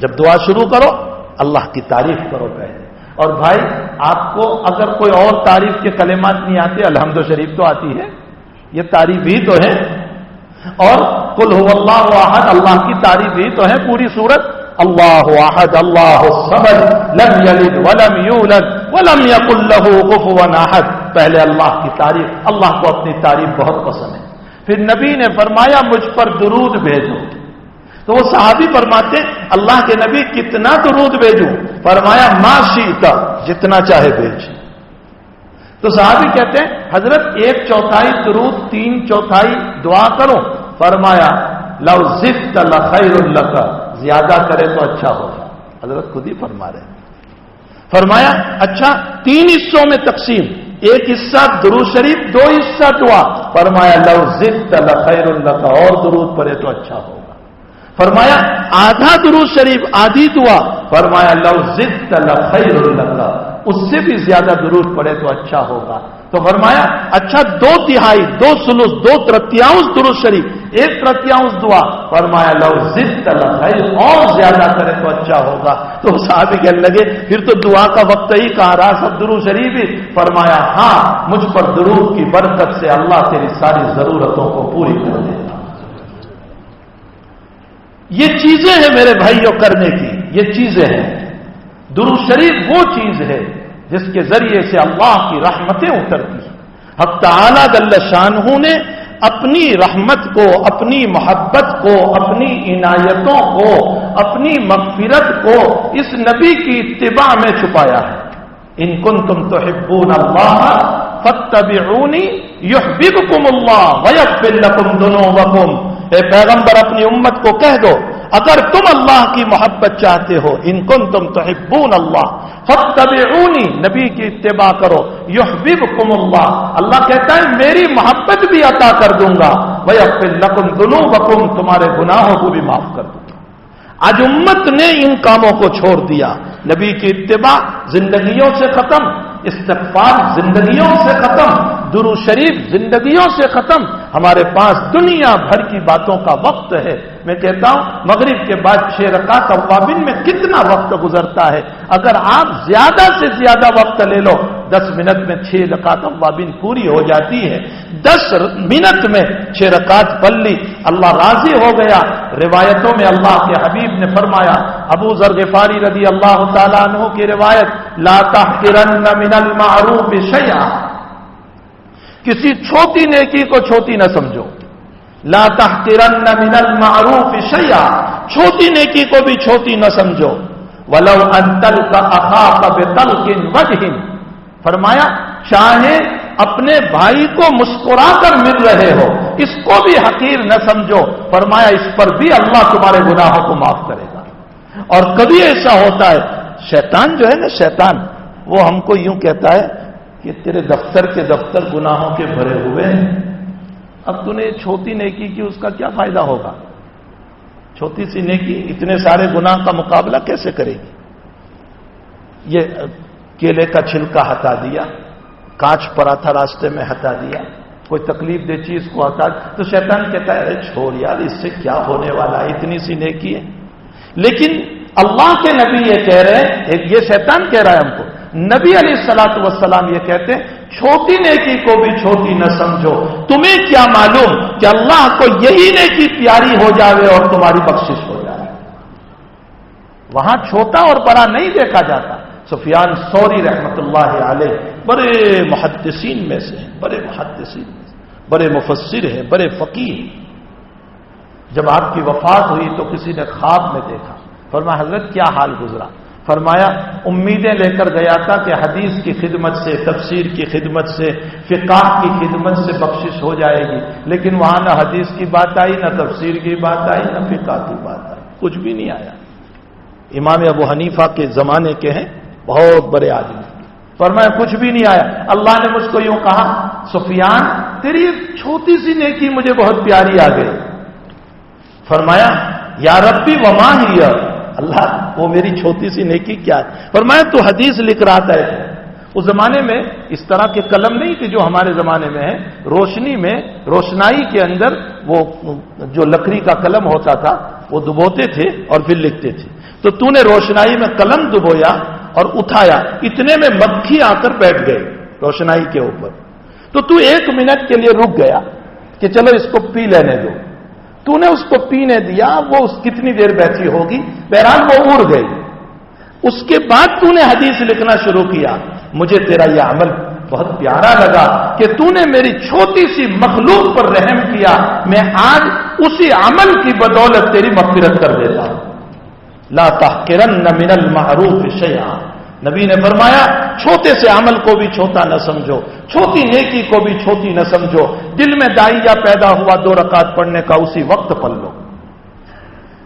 جب دعا شروع کرو اللہ کی تعریف کرو پہلے۔ اور بھائی آپ کو اگر کوئی اور تعریف کے کلمات نہیں آتے، الحمد شریف تو آتی ہے، یہ تعریف ہی تو ہے، اور قل هو اللہ احد، اللہ کی تعریف ہی تو ہے پوری سورت، اللہ احد اللہ الصمد لم یلد ولم یولد ولم یکن له کفوا احد، پہلے اللہ کی تعریف، اللہ کو اپنی تعریف بہت پسند ہے۔ پھر نبی نے فرمایا مجھ پر درود بھیجو، تو وہ صحابی فرماتے اللہ کے نبی کتنا درود بھیجوں؟ فرمایا ما شئت، جتنا چاہے بھیج۔ تو صحابی کہتے ہیں حضرت 1/4 درود 3/4 دعا کرو؟ فرمایا لو زدت لخیر لک، زیادہ کرے تو اچھا ہوگا، حضرت خود ہی فرما رہے ہیں۔ فرمایا اچھا 3 حصوں میں تقسیم، ایک حصہ درود شریف 2 حصہ دعا، فرمایا لو زدت لخیر لک، اور درود پڑھے تو اچھا ہوگا۔ فرمایا آدھا درود شریف آدھی دعا، فرمایا لو زدت لخیر لک، اس سے بھی زیادہ درود پڑھے تو اچھا ہوگا۔ تو فرمایا اچھا 2/3 2 ثلث 2/3 درود شریف 1/3 دعا، فرمایا لو زدت لخیر، اور زیادہ کرے تو اچھا ہوگا۔ تو صحابی کہنے لگے پھر تو دعا کا وقت ہی کہا رہا سب درود شریف ہی؟ فرمایا ہاں مجھ پر درود کی برکت سے اللہ تیری ساری ضرورتوں کو پوری کر دے گا۔ یہ چیزیں ہیں میرے بھائیوں کرنے کی، یہ چیزیں ہیں۔ درود شریف وہ چیز ہے جس کے ذریعے سے اللہ کی رحمتیں اترتی ہیں۔ حق تعالیٰ جل شانہ نے اپنی رحمت کو، اپنی محبت کو، اپنی عنایتوں کو، اپنی مغفرت کو اس نبی کی اتباع میں چھپایا ہے۔ ان کنتم تحبون اللہ فاتبعونی یحببکم اللہ ویغفر لکم ذنوبکم، اے پیغمبر اپنی امت کو کہہ دو اگر تم اللہ کی محبت چاہتے ہو، ان کنتم تحبون اللہ فاتبعونی، نبی کی اتباع کرو، یحببکم اللہ، اللہ کہتا ہے میری محبت بھی عطا کر دوں گا، ویغفر لکم ذنوبکم، تمہارے گناہوں کو بھی معاف کر دوں گا۔ آج امت نے ان کاموں کو چھوڑ دیا، نبی کی اتباع زندگیوں سے ختم، استغفار زندگیوں سے ختم، درود شریف زندگیوں سے ختم، ہمارے پاس دنیا بھر کی باتوں کا وقت ہے۔ میں کہتا ہوں مغرب کے بعد 6 رکعت اوابین میں کتنا وقت گزرتا ہے، اگر آپ زیادہ سے زیادہ وقت لے لو 10 منٹ میں 6 رکعت اوابین پوری ہو جاتی ہے، 10 منٹ میں 6 رکعت پڑھ لی، اللہ راضی ہو گیا۔ روایتوں میں اللہ کے حبیب نے فرمایا، ابو ذر غفاری رضی اللہ تعالیٰ عنہ کی روایت، لا تحقرن من المعروف شیئا، کسی چھوٹی نیکی کو چھوٹی نہ سمجھو، لا تحقرن من المعروف شیئا، چھوٹی نیکی کو بھی چھوٹی نہ سمجھو، ولو ان تلقى اخاك بطلق وجه، فرمایا چاہے اپنے بھائی کو مسکرا کر مل رہے ہو اس کو بھی حقیر نہ سمجھو، فرمایا اس پر بھی اللہ تمہارے گناہوں کو معاف کرے گا۔ اور کبھی ایسا ہوتا ہے شیطان جو ہے نا، شیطان وہ ہم کو یوں کہتا ہے کہ تیرے دفتر کے دفتر گناہوں کے بھرے ہوئے ہیں، اب تو نے چھوٹی نیکی کی، اس کا کیا فائدہ ہوگا؟ چھوٹی سی نیکی اتنے سارے گناہ کا مقابلہ کیسے کرے گی؟ یہ کیلے کا چھلکا ہٹا دیا، کانچ پڑا تھا راستے میں ہٹا دیا، کوئی تکلیف دہ چیز کو ہٹا، تو شیطان کہتا ہے ارے چھوڑ یار، اس سے کیا ہونے والا ہے، اتنی سی نیکی ہے۔ لیکن اللہ کے نبی یہ کہہ رہے ہیں، یہ شیطان کہہ رہا ہے ہم کو، نبی علیہ الصلوۃ والسلام یہ کہتے ہیں چھوٹی نیکی کو بھی چھوٹی نہ سمجھو، تمہیں کیا معلوم کہ اللہ کو یہی نیکی پیاری ہو جاوے اور تمہاری بخشش ہو جائے۔ وہاں چھوٹا اور بڑا نہیں دیکھا جاتا۔ سفیان ثوری رحمت اللہ علیہ بڑے محدثین میں سے ہیں، بڑے محدثین میں سے، بڑے مفسر ہیں، بڑے فقیہ۔ جب آپ کی وفات ہوئی تو کسی نے خواب میں دیکھا، فرمایا حضرت کیا حال گزرا؟ فرمایا امیدیں لے کر گیا تھا کہ حدیث کی خدمت سے، تفسیر کی خدمت سے، فقہ کی خدمت سے بخشش ہو جائے گی، لیکن وہاں نہ حدیث کی بات آئی، نہ تفسیر کی بات آئی، نہ فقہ کی بات آئی، کچھ بھی نہیں آیا۔ امام ابو حنیفہ کے زمانے کے ہیں، بہت بڑے آدمی، فرمایا کچھ بھی نہیں آیا۔ اللہ نے مجھ کو یوں کہا سفیان تیری چھوٹی سی نیکی مجھے بہت پیاری آ گئی۔ فرمایا یا ربی وما ہی، اللہ وہ میری چھوٹی سی نیکی کیا ہے؟ فرمایا تو حدیث لکھ رہا تھا۔ اس زمانے میں اس طرح کے قلم نہیں تھے جو ہمارے زمانے میں ہے، روشنی میں، روشنائی کے اندر وہ جو لکڑی کا قلم ہوتا تھا وہ دبوتے تھے اور پھر لکھتے تھے۔ تو نے روشنائی میں قلم دبویا اور اٹھایا، اتنے میں مکھی آ کر بیٹھ گئی روشنائی کے اوپر، تو ایک منٹ کے لیے رک گیا کہ چلو اس کو پی لینے دو۔ تو نے اس کو پینے دیا، وہ کتنی دیر بیٹھی ہوگی، بہرحال وہ اڑ گئی۔ اس کے بعد تو نے حدیث لکھنا شروع کیا۔ مجھے تیرا یہ عمل بہت پیارا لگا کہ تو نے میری چھوٹی سی مخلوق پر رحم کیا، میں آج اسی عمل کی بدولت تیری مغفرت کر دیتا ہوں۔ لا تحقرن من المعروف شیئا، نبی نے فرمایا چھوٹے سے عمل کو بھی چھوٹا نہ سمجھو، چھوٹی نیکی کو بھی چھوٹی نہ سمجھو۔ دل میں داعیہ پیدا ہوا 2 رکعت پڑھنے کا، اسی وقت پڑھ لو۔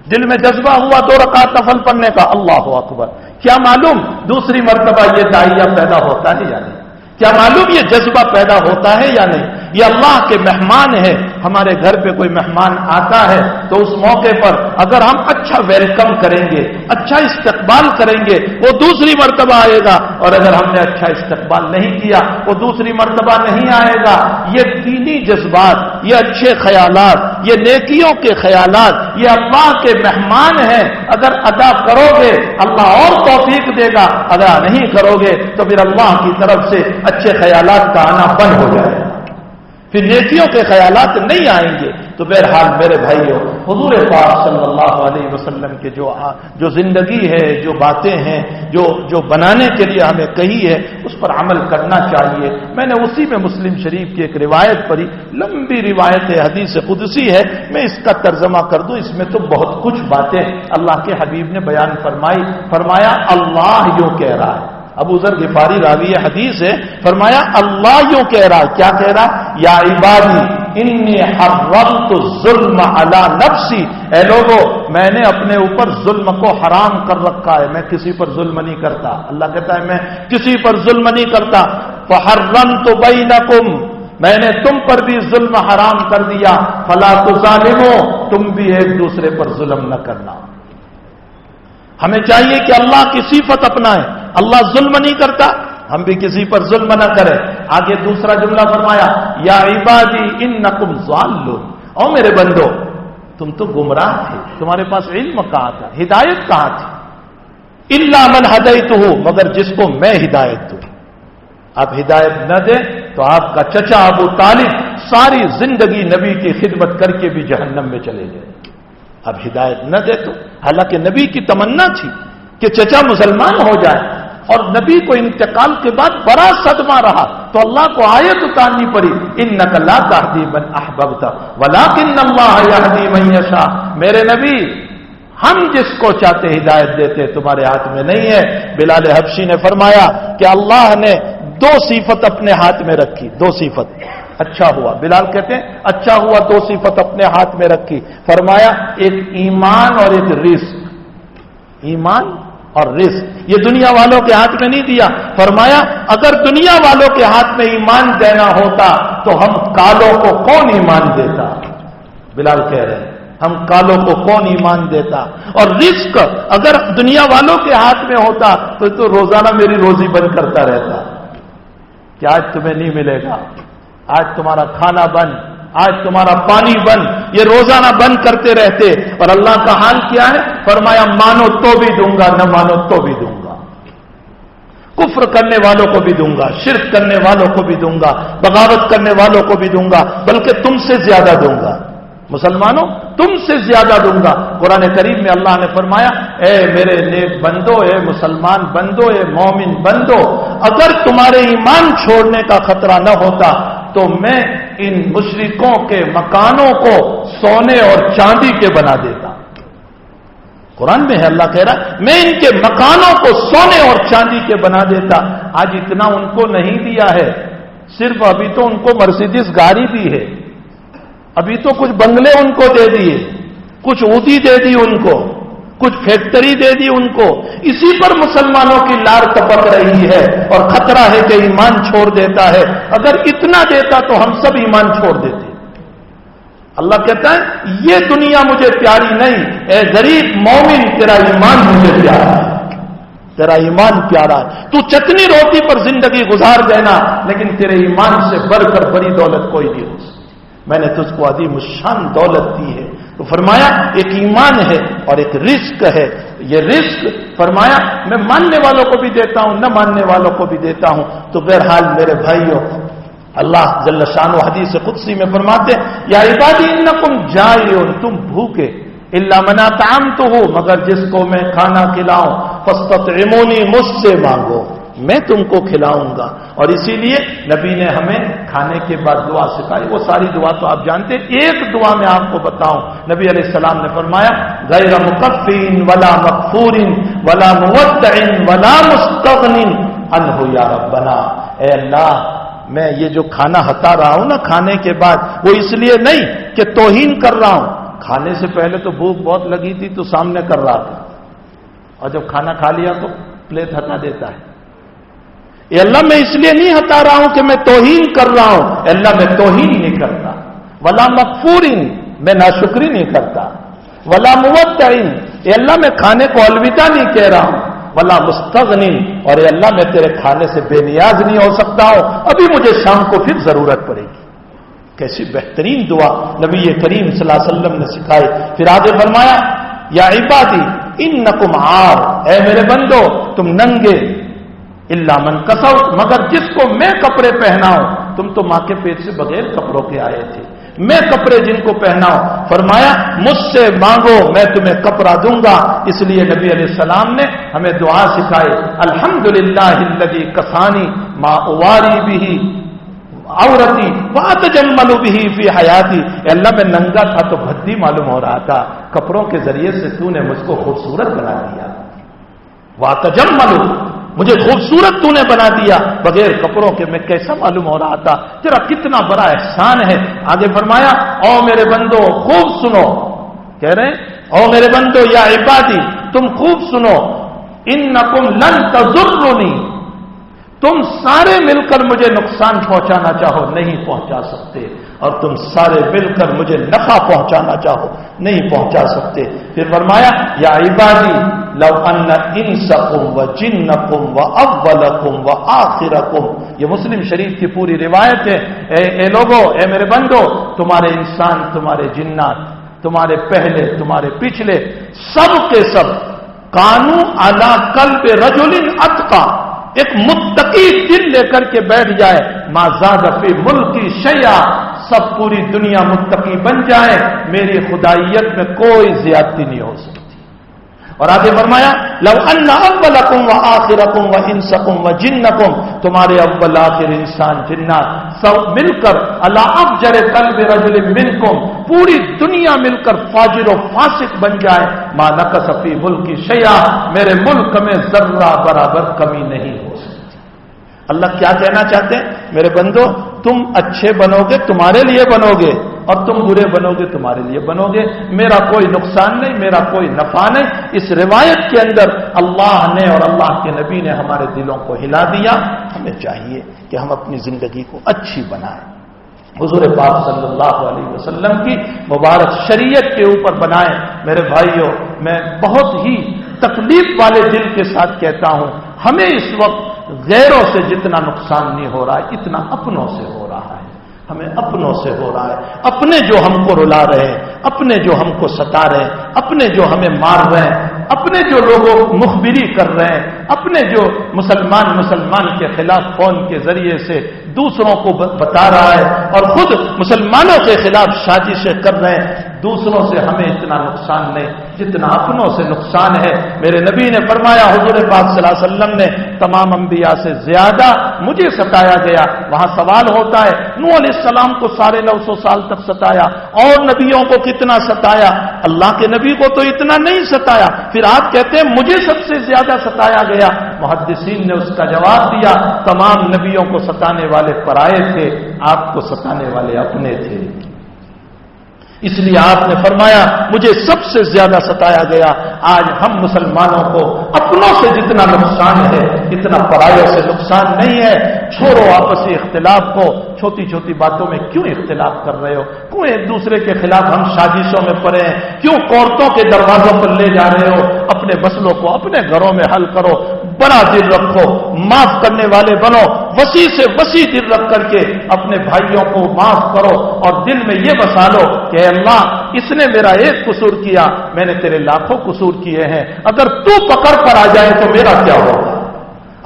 دل میں جذبہ ہوا 2 رکعت نفل پڑھنے کا، اللہ اکبر، کیا معلوم دوسری مرتبہ یہ داعیہ پیدا ہوتا ہے یا نہیں؟ کیا معلوم یہ جذبہ پیدا ہوتا ہے یا نہیں؟ یہ اللہ کے مہمان ہے، ہمارے گھر پہ کوئی مہمان آتا ہے تو اس موقع پر اگر ہم اچھا ویلکم کریں گے، اچھا استقبال کریں گے، وہ دوسری مرتبہ آئے گا، اور اگر ہم نے اچھا استقبال نہیں کیا وہ دوسری مرتبہ نہیں آئے گا۔ یہ دینی جذبات، یہ اچھے خیالات، یہ نیکیوں کے خیالات، یہ اللہ کے مہمان ہیں، اگر ادا کرو گے اللہ اور توفیق دے گا، ادا نہیں کرو گے تو پھر اللہ کی طرف سے اچھے خیالات کا آنا بند ہو جائے گا، پھر نیکیوں کے خیالات نہیں آئیں گے۔ تو بہرحال میرے بھائیوں، حضور پاک صلی اللہ علیہ وسلم کے جو زندگی ہے، جو باتیں ہیں، جو بنانے کے لیے ہمیں کہی ہے، اس پر عمل کرنا چاہیے۔ میں نے اسی میں مسلم شریف کی ایک روایت پڑھی، لمبی روایت ہے، حدیث قدسی ہے، میں اس کا ترجمہ کر دوں، اس میں تو بہت کچھ باتیں اللہ کے حبیب نے بیان فرمائی۔ فرمایا اللہ یوں کہہ رہا ہے، ابو ذر غفاری راوی حدیث ہے، فرمایا اللہ یوں کہہ رہا ہے، کیا کہہ رہا؟ یا عبادی انی حرمت الظلم علی نفسی، اے لوگو میں نے اپنے اوپر ظلم کو حرام کر رکھا ہے، میں کسی پر ظلم نہیں کرتا۔ اللہ کہتا ہے میں کسی پر ظلم نہیں کرتا۔ فحرمت بینکم، میں نے تم پر بھی ظلم حرام کر دیا، فلا تظالموا، تم بھی ایک دوسرے پر ظلم نہ کرنا۔ ہمیں چاہیے کہ اللہ کی صفت اپنائیں، اللہ ظلم نہیں کرتا، ہم بھی کسی پر ظلم نہ کریں۔ آگے دوسرا جملہ فرمایا یا عبادی انکم ضالون، او میرے بندو تم تو گمراہ تھے، تمہارے پاس علم کہاں تھا، ہدایت کہاں تھی؟ الا من ہدیتہ، مگر جس کو میں ہدایت دوں۔ آپ ہدایت نہ دیں تو آپ کا چچا ابو طالب ساری زندگی نبی کی خدمت کر کے بھی جہنم میں چلے گئے۔ اب ہدایت نہ دے تو، حالانکہ نبی کی تمنا تھی کہ چچا مسلمان ہو جائے، اور نبی کو انتقال کے بعد بڑا صدمہ رہا تو اللہ کو آیت اتارنی پڑی، انک لا تہدی من احببت ولکن اللہ یہدی من یشاء، میرے نبی ہم جس کو چاہتے ہدایت دیتے، تمہارے ہاتھ میں نہیں ہے۔ بلال حبشی نے فرمایا کہ اللہ نے 2 صفت اپنے ہاتھ میں رکھی، 2 صفت۔ اچھا ہوا، بلال کہتے ہیں اچھا ہوا 2 صفت اپنے ہاتھ میں رکھی، فرمایا ایک ایمان اور ایک رزق، ایمان اور رزق یہ دنیا والوں کے ہاتھ میں نہیں دیا. فرمایا اگر دنیا والوں کے ہاتھ میں ایمان دینا ہوتا تو ہم کالوں کو کون ایمان دیتا؟ بلال کہہ رہے ہیں ہم کالوں کو کون ایمان دیتا؟ اور رزق اگر دنیا والوں کے ہاتھ میں ہوتا تو روزانہ میری روزی بند کرتا رہتا کہ آج تمہیں نہیں ملے گا، آج تمہارا کھانا بند، آج تمہارا پانی بند، یہ روزانہ بند کرتے رہتے. اور اللہ کا حال کیا ہے؟ فرمایا مانو تو بھی دوں گا، نہ مانو تو بھی دوں گا. کفر کرنے والوں کو بھی دوں گا، شرک کرنے والوں کو بھی دوں گا، بغاوت کرنے والوں کو بھی دوں گا، بلکہ تم سے زیادہ دوں گا. مسلمانوں تم سے زیادہ دوں گا. قرآن کریم میں اللہ نے فرمایا اے میرے نیک بندو، اے مسلمان بندو، اے مومن بندو، اگر تمہارے ایمان چھوڑنے کا خطرہ نہ ہوتا تو میں ان مشرکوں کے مکانوں کو سونے اور چاندی کے بنا دیتا. قرآن میں ہے اللہ کہہ رہا میں ان کے مکانوں کو سونے اور چاندی کے بنا دیتا. آج اتنا ان کو نہیں دیا ہے، صرف ابھی تو ان کو مرسیڈیز گاڑی دی ہے، ابھی تو کچھ بنگلے ان کو دے دیے، کچھ اونٹی دے دی ان کو، کچھ فیکٹری دے دی ان کو. اسی پر مسلمانوں کی لار ٹپک رہی ہے اور خطرہ ہے کہ ایمان چھوڑ دیتا ہے. اگر اتنا دیتا تو ہم سب ایمان چھوڑ دیتے. اللہ کہتا ہے یہ دنیا مجھے پیاری نہیں، اے غریب مومن تیرا ایمان مجھے پیارا ہے، تیرا ایمان پیارا ہے. تو چٹنی روٹی پر زندگی گزار دینا لیکن تیرے ایمان سے بڑھ کر بڑی دولت کوئی نہیں ہو سکتی. میں نے تجھ کو عظیم الشان دولت دی ہے. تو فرمایا ایک ایمان ہے اور ایک رزق ہے. یہ رزق فرمایا میں ماننے والوں کو بھی دیتا ہوں، نہ ماننے والوں کو بھی دیتا ہوں. تو بہرحال میرے بھائیوں، اللہ جل شانہ حدیث قدسی میں فرماتے یا عبادی انکم جائعون، تم بھوکے، الا من اطعمتہ، مگر جس کو میں کھانا کھلاؤں، فاستطعمونی، مجھ سے مانگو میں تم کو کھلاؤں گا. اور اسی لیے نبی نے ہمیں کھانے کے بعد دعا سکھائی. وہ ساری دعا تو آپ جانتے ہیں. ایک دعا میں آپ کو بتاؤں، نبی علیہ السلام نے فرمایا غیر مکفین ولا مغفور ولا مودع ولا مستغن عنہ یا ربنا. اے اللہ میں یہ جو کھانا ہتا رہا ہوں نا کھانے کے بعد، وہ اس لیے نہیں کہ توہین کر رہا ہوں. کھانے سے پہلے تو بھوک بہت لگی تھی تو سامنے کر رہا تھا، اور جب کھانا کھا لیا تو پلیٹ ہٹا دیتا ہے. اے اللہ میں اس لیے نہیں ہٹا رہا ہوں کہ میں توہین کر رہا ہوں. اے اللہ میں توہین نہیں کرتا. ولا مغفورین، میں ناشکری نہیں کرتا. ولا مودعین، اے اللہ میں کھانے کو الوداع نہیں کہہ رہا ہوں. ولا مستغنین، اور اے اللہ میں تیرے کھانے سے بے نیاز نہیں ہو سکتا ہوں، ابھی مجھے شام کو پھر ضرورت پڑے گی. کیسی بہترین دعا نبی کریم صلی اللہ علیہ وسلم نے سکھائی. پھر آگے فرمایا یا عبادی انکم عار، اے میرے بندو تم ننگے، الا من کسوت، مگر جس کو میں کپڑے پہناؤں. تم تو ماں کے پیٹ سے بغیر کپڑوں کے آئے تھے، میں کپڑے جن کو پہناؤں. فرمایا مجھ سے مانگو میں تمہیں کپڑا دوں گا. اس لیے نبی علیہ السلام نے ہمیں دعا سکھائی الحمدللہ الذی کسانی ما اواری بہ عورتی واتجمل بہ فی حیاتی. اے اللہ میں ننگا تھا تو بھدی معلوم ہو رہا تھا، کپڑوں کے ذریعے سے تو نے مجھ کو خوبصورت بنا دیا. واتجمل، مجھے خوبصورت تو نے بنا دیا، بغیر کپڑوں کے میں کیسا معلوم ہو رہا تھا. تیرا کتنا بڑا احسان ہے. آگے فرمایا او میرے بندو خوب سنو، کہہ رہے ہیں او میرے بندو یا عبادی تم خوب سنو، انکم لن تضرونی، تم سارے مل کر مجھے نقصان پہنچانا چاہو نہیں پہنچا سکتے، اور تم سارے مل کر مجھے نفع پہنچانا چاہو نہیں پہنچا سکتے. پھر فرمایا یا عبادی لو ان انسکم وجنکم واولکم واخرکم، یہ مسلم شریف کی پوری روایت ہے. اے لوگو، اے میرے بندو، تمہارے انسان، تمہارے جنات، تمہارے پہلے، تمہارے پچھلے، سب کے سب کانو علی قلب رجل اتقی، ایک متقی دل لے کر کے بیٹھ جائے، ما زاد فی ملکی شیئا، سب پوری دنیا متقی بن جائے، میری خدائیت میں کوئی زیادتی نہیں ہو سکتی. اور آگے فرمایا لو ان اولکم وآخرکم وانسکم وجنکم، تمہارے اول آخر انسان جنات سب مل کر الا افجر قلب رجل منکم، پوری دنیا مل کر فاجر و فاسق بن جائے، ما نقص فی ملکی شیئا، میرے ملک میں ذرہ برابر کمی نہیں ہو سکتی. اللہ کیا کہنا چاہتے ہیں؟ میرے بندو تم اچھے بنو گے، تمہارے لیے بنو گے، اور تم برے بنو گے تمہارے لیے بنو گے، میرا کوئی نقصان نہیں، میرا کوئی نفع نہیں۔ اس روایت کے اندر اللہ نے اور اللہ کے نبی نے ہمارے دلوں کو ہلا دیا۔ ہمیں چاہیے کہ ہم اپنی زندگی کو اچھی بنائیں، حضور پاک صلی اللہ علیہ وسلم کی مبارک شریعت کے اوپر بنائیں۔ میرے بھائیوں، میں بہت ہی تکلیف والے دل کے ساتھ کہتا ہوں، ہمیں اس وقت غیروں سے جتنا نقصان نہیں ہو رہا ہے اتنا اپنوں سے ہو رہا ہے، ہمیں اپنوں سے ہو رہا ہے۔ اپنے جو ہم کو رلا رہے ہیں، اپنے جو ہم کو ستا رہے ہیں، اپنے جو ہمیں مار رہے ہیں، اپنے جو لوگوں مخبری کر رہے ہیں، اپنے جو مسلمان کے خلاف فون کے ذریعے سے دوسروں کو بتا رہا ہے اور خود مسلمانوں کے خلاف سازشیں کر رہے ہیں، دوسروں سے ہمیں اتنا نقصان نہیں جتنا اپنوں سے نقصان ہے۔ میرے نبی نے فرمایا، حضور پاک صلی اللہ علیہ وسلم نے تمام انبیاء سے زیادہ مجھے ستایا گیا۔ وہاں سوال ہوتا ہے، نوح علیہ السلام کو 950 سال تک ستایا، اور نبیوں کو کتنا ستایا؟ اللہ کے نبی کو تو اتنا نہیں ستایا، پھر آپ کہتے ہیں مجھے سب سے زیادہ ستایا گیا۔ محدثین نے اس کا جواب دیا، تمام نبیوں کو ستانے والے پرائے تھے، آپ کو ستانے والے اپنے تھے، اس لیے آپ نے فرمایا مجھے سب سے زیادہ ستایا گیا۔ آج ہم مسلمانوں کو اپنوں سے جتنا نقصان ہے اتنا پرایوں سے نقصان نہیں ہے۔ چھوڑو آپسی اختلاف کو، چھوٹی چھوٹی باتوں میں کیوں اختلاف کر رہے ہو؟ کیوں ایک دوسرے کے خلاف ہم سازشوں میں پڑے ہیں؟ کیوں عورتوں کے دروازوں پر لے جا رہے ہو؟ اپنے مسئلوں کو اپنے گھروں میں حل کرو، بڑا دل رکھو، معاف کرنے والے بنو، وسیع سے وسیع دل رکھ کر کے اپنے بھائیوں کو معاف کرو، اور دل میں یہ بسا لو کہ اللہ اس نے میرا ایک قصور کیا، میں نے تیرے لاکھوں قصور کیے ہیں، اگر تو پکڑ پر آ جائے تو میرا کیا ہوگا؟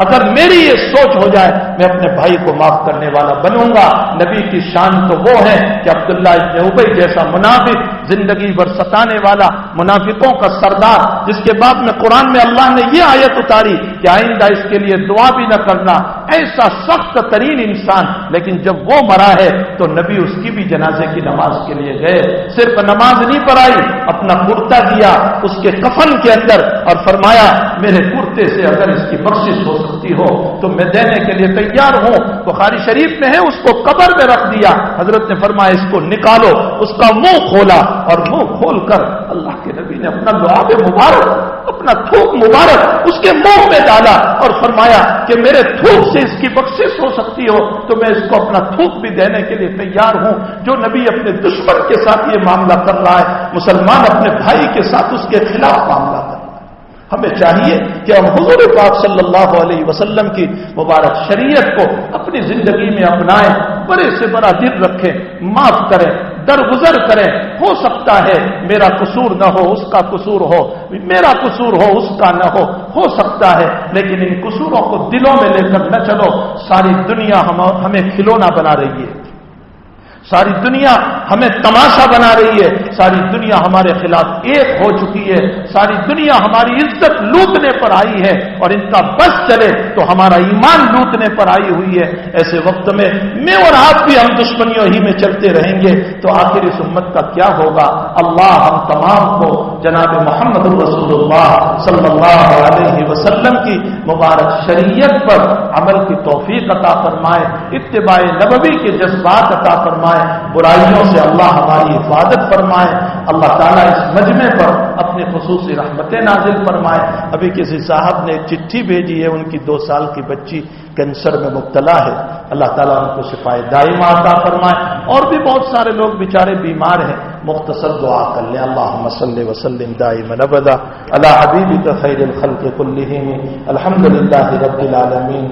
اگر میری یہ سوچ ہو جائے میں اپنے بھائی کو معاف کرنے والا بنوں گا۔ نبی کی شان تو وہ ہے کہ عبداللہ ابن ابی جیسا منافق، زندگی بھر ستانے والا، منافقوں کا سردار، جس کے بعد میں قرآن میں اللہ نے یہ آیت اتاری کہ آئندہ اس کے لیے دعا بھی نہ کرنا، ایسا سخت ترین انسان، لیکن جب وہ مرا ہے تو نبی اس کی بھی جنازے کی نماز کے لیے گئے، صرف نماز نہیں پڑھائی، اپنا کرتا دیا اس کے کفن کے اندر اور فرمایا میرے کرتے سے اگر اس کی بخشش ہو سکتی ہو تو میں دینے کے لیے تیار ہوں۔ بخاری شریف میں ہے، اس کو قبر میں رکھ دیا، حضرت نے فرمایا اس کو نکالو، اس کا منہ کھولا اور منہ کھول کر اللہ کے نبی نے اپنا لعاب مبارک، اپنا تھوک مبارک اس کے منہ میں ڈالا اور فرمایا کہ میرے تھوک سے اس کی بخشش ہو سکتی ہو تو میں اس کو اپنا تھوک بھی دینے کے لیے تیار ہوں۔ جو نبی اپنے دشمن کے ساتھ یہ معاملہ کر رہا ہے، مسلمان اپنے بھائی کے ساتھ اس کے خلاف معاملہ کر رہا ہے۔ ہمیں چاہیے کہ ہم حضور پاک صلی اللہ علیہ وسلم کی مبارک شریعت کو اپنی زندگی میں اپنائیں، بڑے سے بڑا دل رکھیں، معاف کریں، درگزر کریں۔ ہو سکتا ہے میرا قصور نہ ہو، اس کا قصور ہو، میرا قصور ہو، اس کا نہ ہو سکتا ہے، لیکن ان قصوروں کو دلوں میں لے کر نہ چلو۔ ساری دنیا ہمیں کھلونا بنا رہی ہے، ساری دنیا ہمیں تماشا بنا رہی ہے، ساری دنیا ہمارے خلاف ایک ہو چکی ہے، ساری دنیا ہماری عزت لوٹنے پر آئی ہے، اور ان کا بس چلے تو ہمارا ایمان لوٹنے پر آئی ہوئی ہے۔ ایسے وقت میں میں اور آپ بھی ہم دشمنیوں ہی میں چلتے رہیں گے تو آخر اس امت کا کیا ہوگا؟ اللہ ہم تمام کو جناب محمد رسول اللہ صلی اللہ علیہ وسلم کی مبارک شریعت پر عمل کی توفیق عطا فرمائے، اتباع نبوی کے جذبات عطا فرمائے، برائیوں سے اللہ ہماری حفاظت فرمائے۔ اللہ تعالیٰ اس مجمع پر اپنی خصوصی رحمتیں نازل فرمائے۔ ابھی کسی صاحب نے چٹھی بھیجی ہے، ان کی 2 سال کی بچی کینسر میں مبتلا ہے، اللہ تعالیٰ ان کو شفائے دائمہ عطا فرمائے، اور بھی بہت سارے لوگ بیچارے بیمار ہیں، مختصر دعا کر لیں۔ اللہم صلی وسلم دائما ابدا علی حبیبک خیر الخلق کلہم، الحمدللہ رب العالمین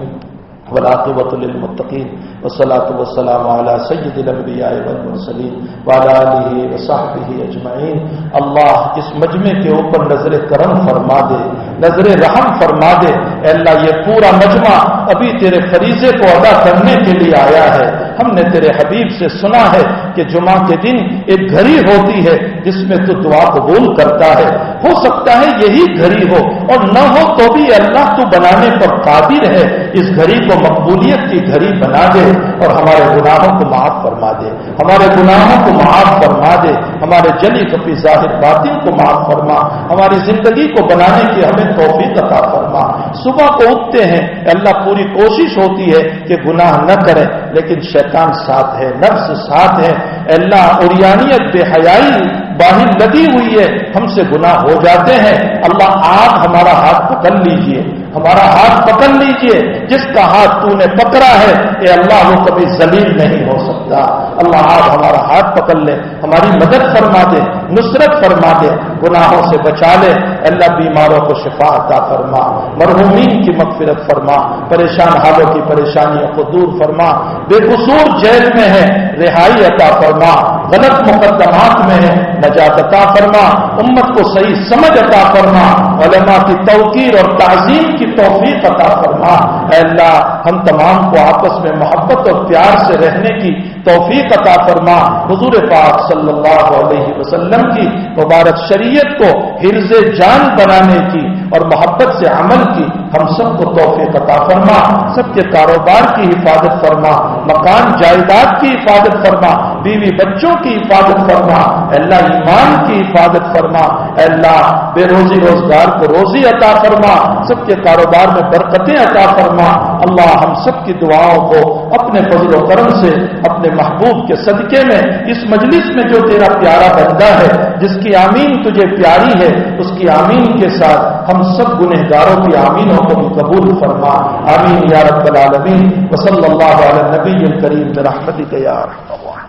والعاقبۃ للمتقین، والصلاۃ والسلام علی سید الانبیاء والمرسلین وعلی آلہ وصحبہ اجمعین۔ اللہ اس مجمع کے اوپر نظر کرم فرما دے، نظر رحم فرما دے۔ اے اللہ یہ پورا مجمع ابھی تیرے فریضے کو ادا کرنے کے لیے آیا ہے۔ ہم نے تیرے حبیب سے سنا ہے کہ جمعہ کے دن ایک گھڑی ہوتی ہے جس میں تو دعا قبول کرتا ہے، ہو سکتا ہے یہی گھڑی ہو، اور نہ ہو تو بھی اللہ تو بنانے پر قادر ہے، اس گھڑی کو مقبولیت کی گھڑی بنا دے اور ہمارے گناہوں کو معاف فرما دے، ہمارے گناہوں کو معاف فرما دے، ہمارے جلی کفی ظاہر باطن کو معاف فرما، ہماری زندگی کو بنانے کی ہمیں توفیق عطا فرما۔ صبح کو اٹھتے ہیں اللہ پوری کوشش ہوتی ہے کہ گناہ نہ کریں، لیکن شیطان ساتھ ہے، نفس ساتھ ہے، اللہ عریانیت بے حیائی باہر لگی ہوئی ہے، ہم سے گناہ ہو جاتے ہیں، اللہ آپ ہمارا ہاتھ پکڑ لیجئے، ہمارا ہاتھ پکڑ لیجئے، جس کا ہاتھ تو نے پکڑا ہے اے اللہ وہ کبھی ذلیل نہیں ہو سکتا، اللہ آپ ہمارا ہاتھ پکڑ لے، ہماری مدد فرما دے، نصرت فرما دے، گناہوں سے بچا لے، اللہ بیماروں کو شفا عطا فرما، مرحومین کی مغفرت فرما، پریشان حالوں کی پریشانیوں کو دور فرما، بے قصور جیل میں ہے رہائی عطا فرما، غلط مقدمات میں ہے نجات عطا فرما، امت کو صحیح سمجھ عطا فرما، علماء کی توقیر اور تعظیم کی توفیق عطا فرما، اے اللہ ہم تمام کو آپس میں محبت اور پیار سے رہنے کی توفیق عطا فرما، حضور پاک صلی اللہ علیہ وسلم کی مبارک شریعت کو حرز جان بنانے کی اور محبت سے عمل کی ہم سب کو توفیق عطا فرما، سب کے کاروبار کی حفاظت فرما، مکان جائیداد کی حفاظت فرما، بیوی بچوں کی حفاظت فرما، اللہ ایمان کی حفاظت فرما، اللہ بے روزی روزگار کو روزی عطا فرما، سب کے کاروبار میں برکتیں عطا فرما، اللہ ہم سب کی دعاؤں کو اپنے فضل و کرم سے اپنے محبوب کے صدقے میں اس مجلس میں جو تیرا پیارا بندہ ہے جس کی آمین تجھے پیاری ہے اس کی آمین کے ساتھ ہم سب گنہگاروں کی آمینوں کو بھی قبول فرما، آمین یا رب العالمین، وصلی اللہ علی النبی الکریم برحمتک یا ارحم الراحمین۔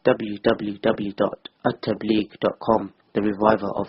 www.attableek.com, the reviver of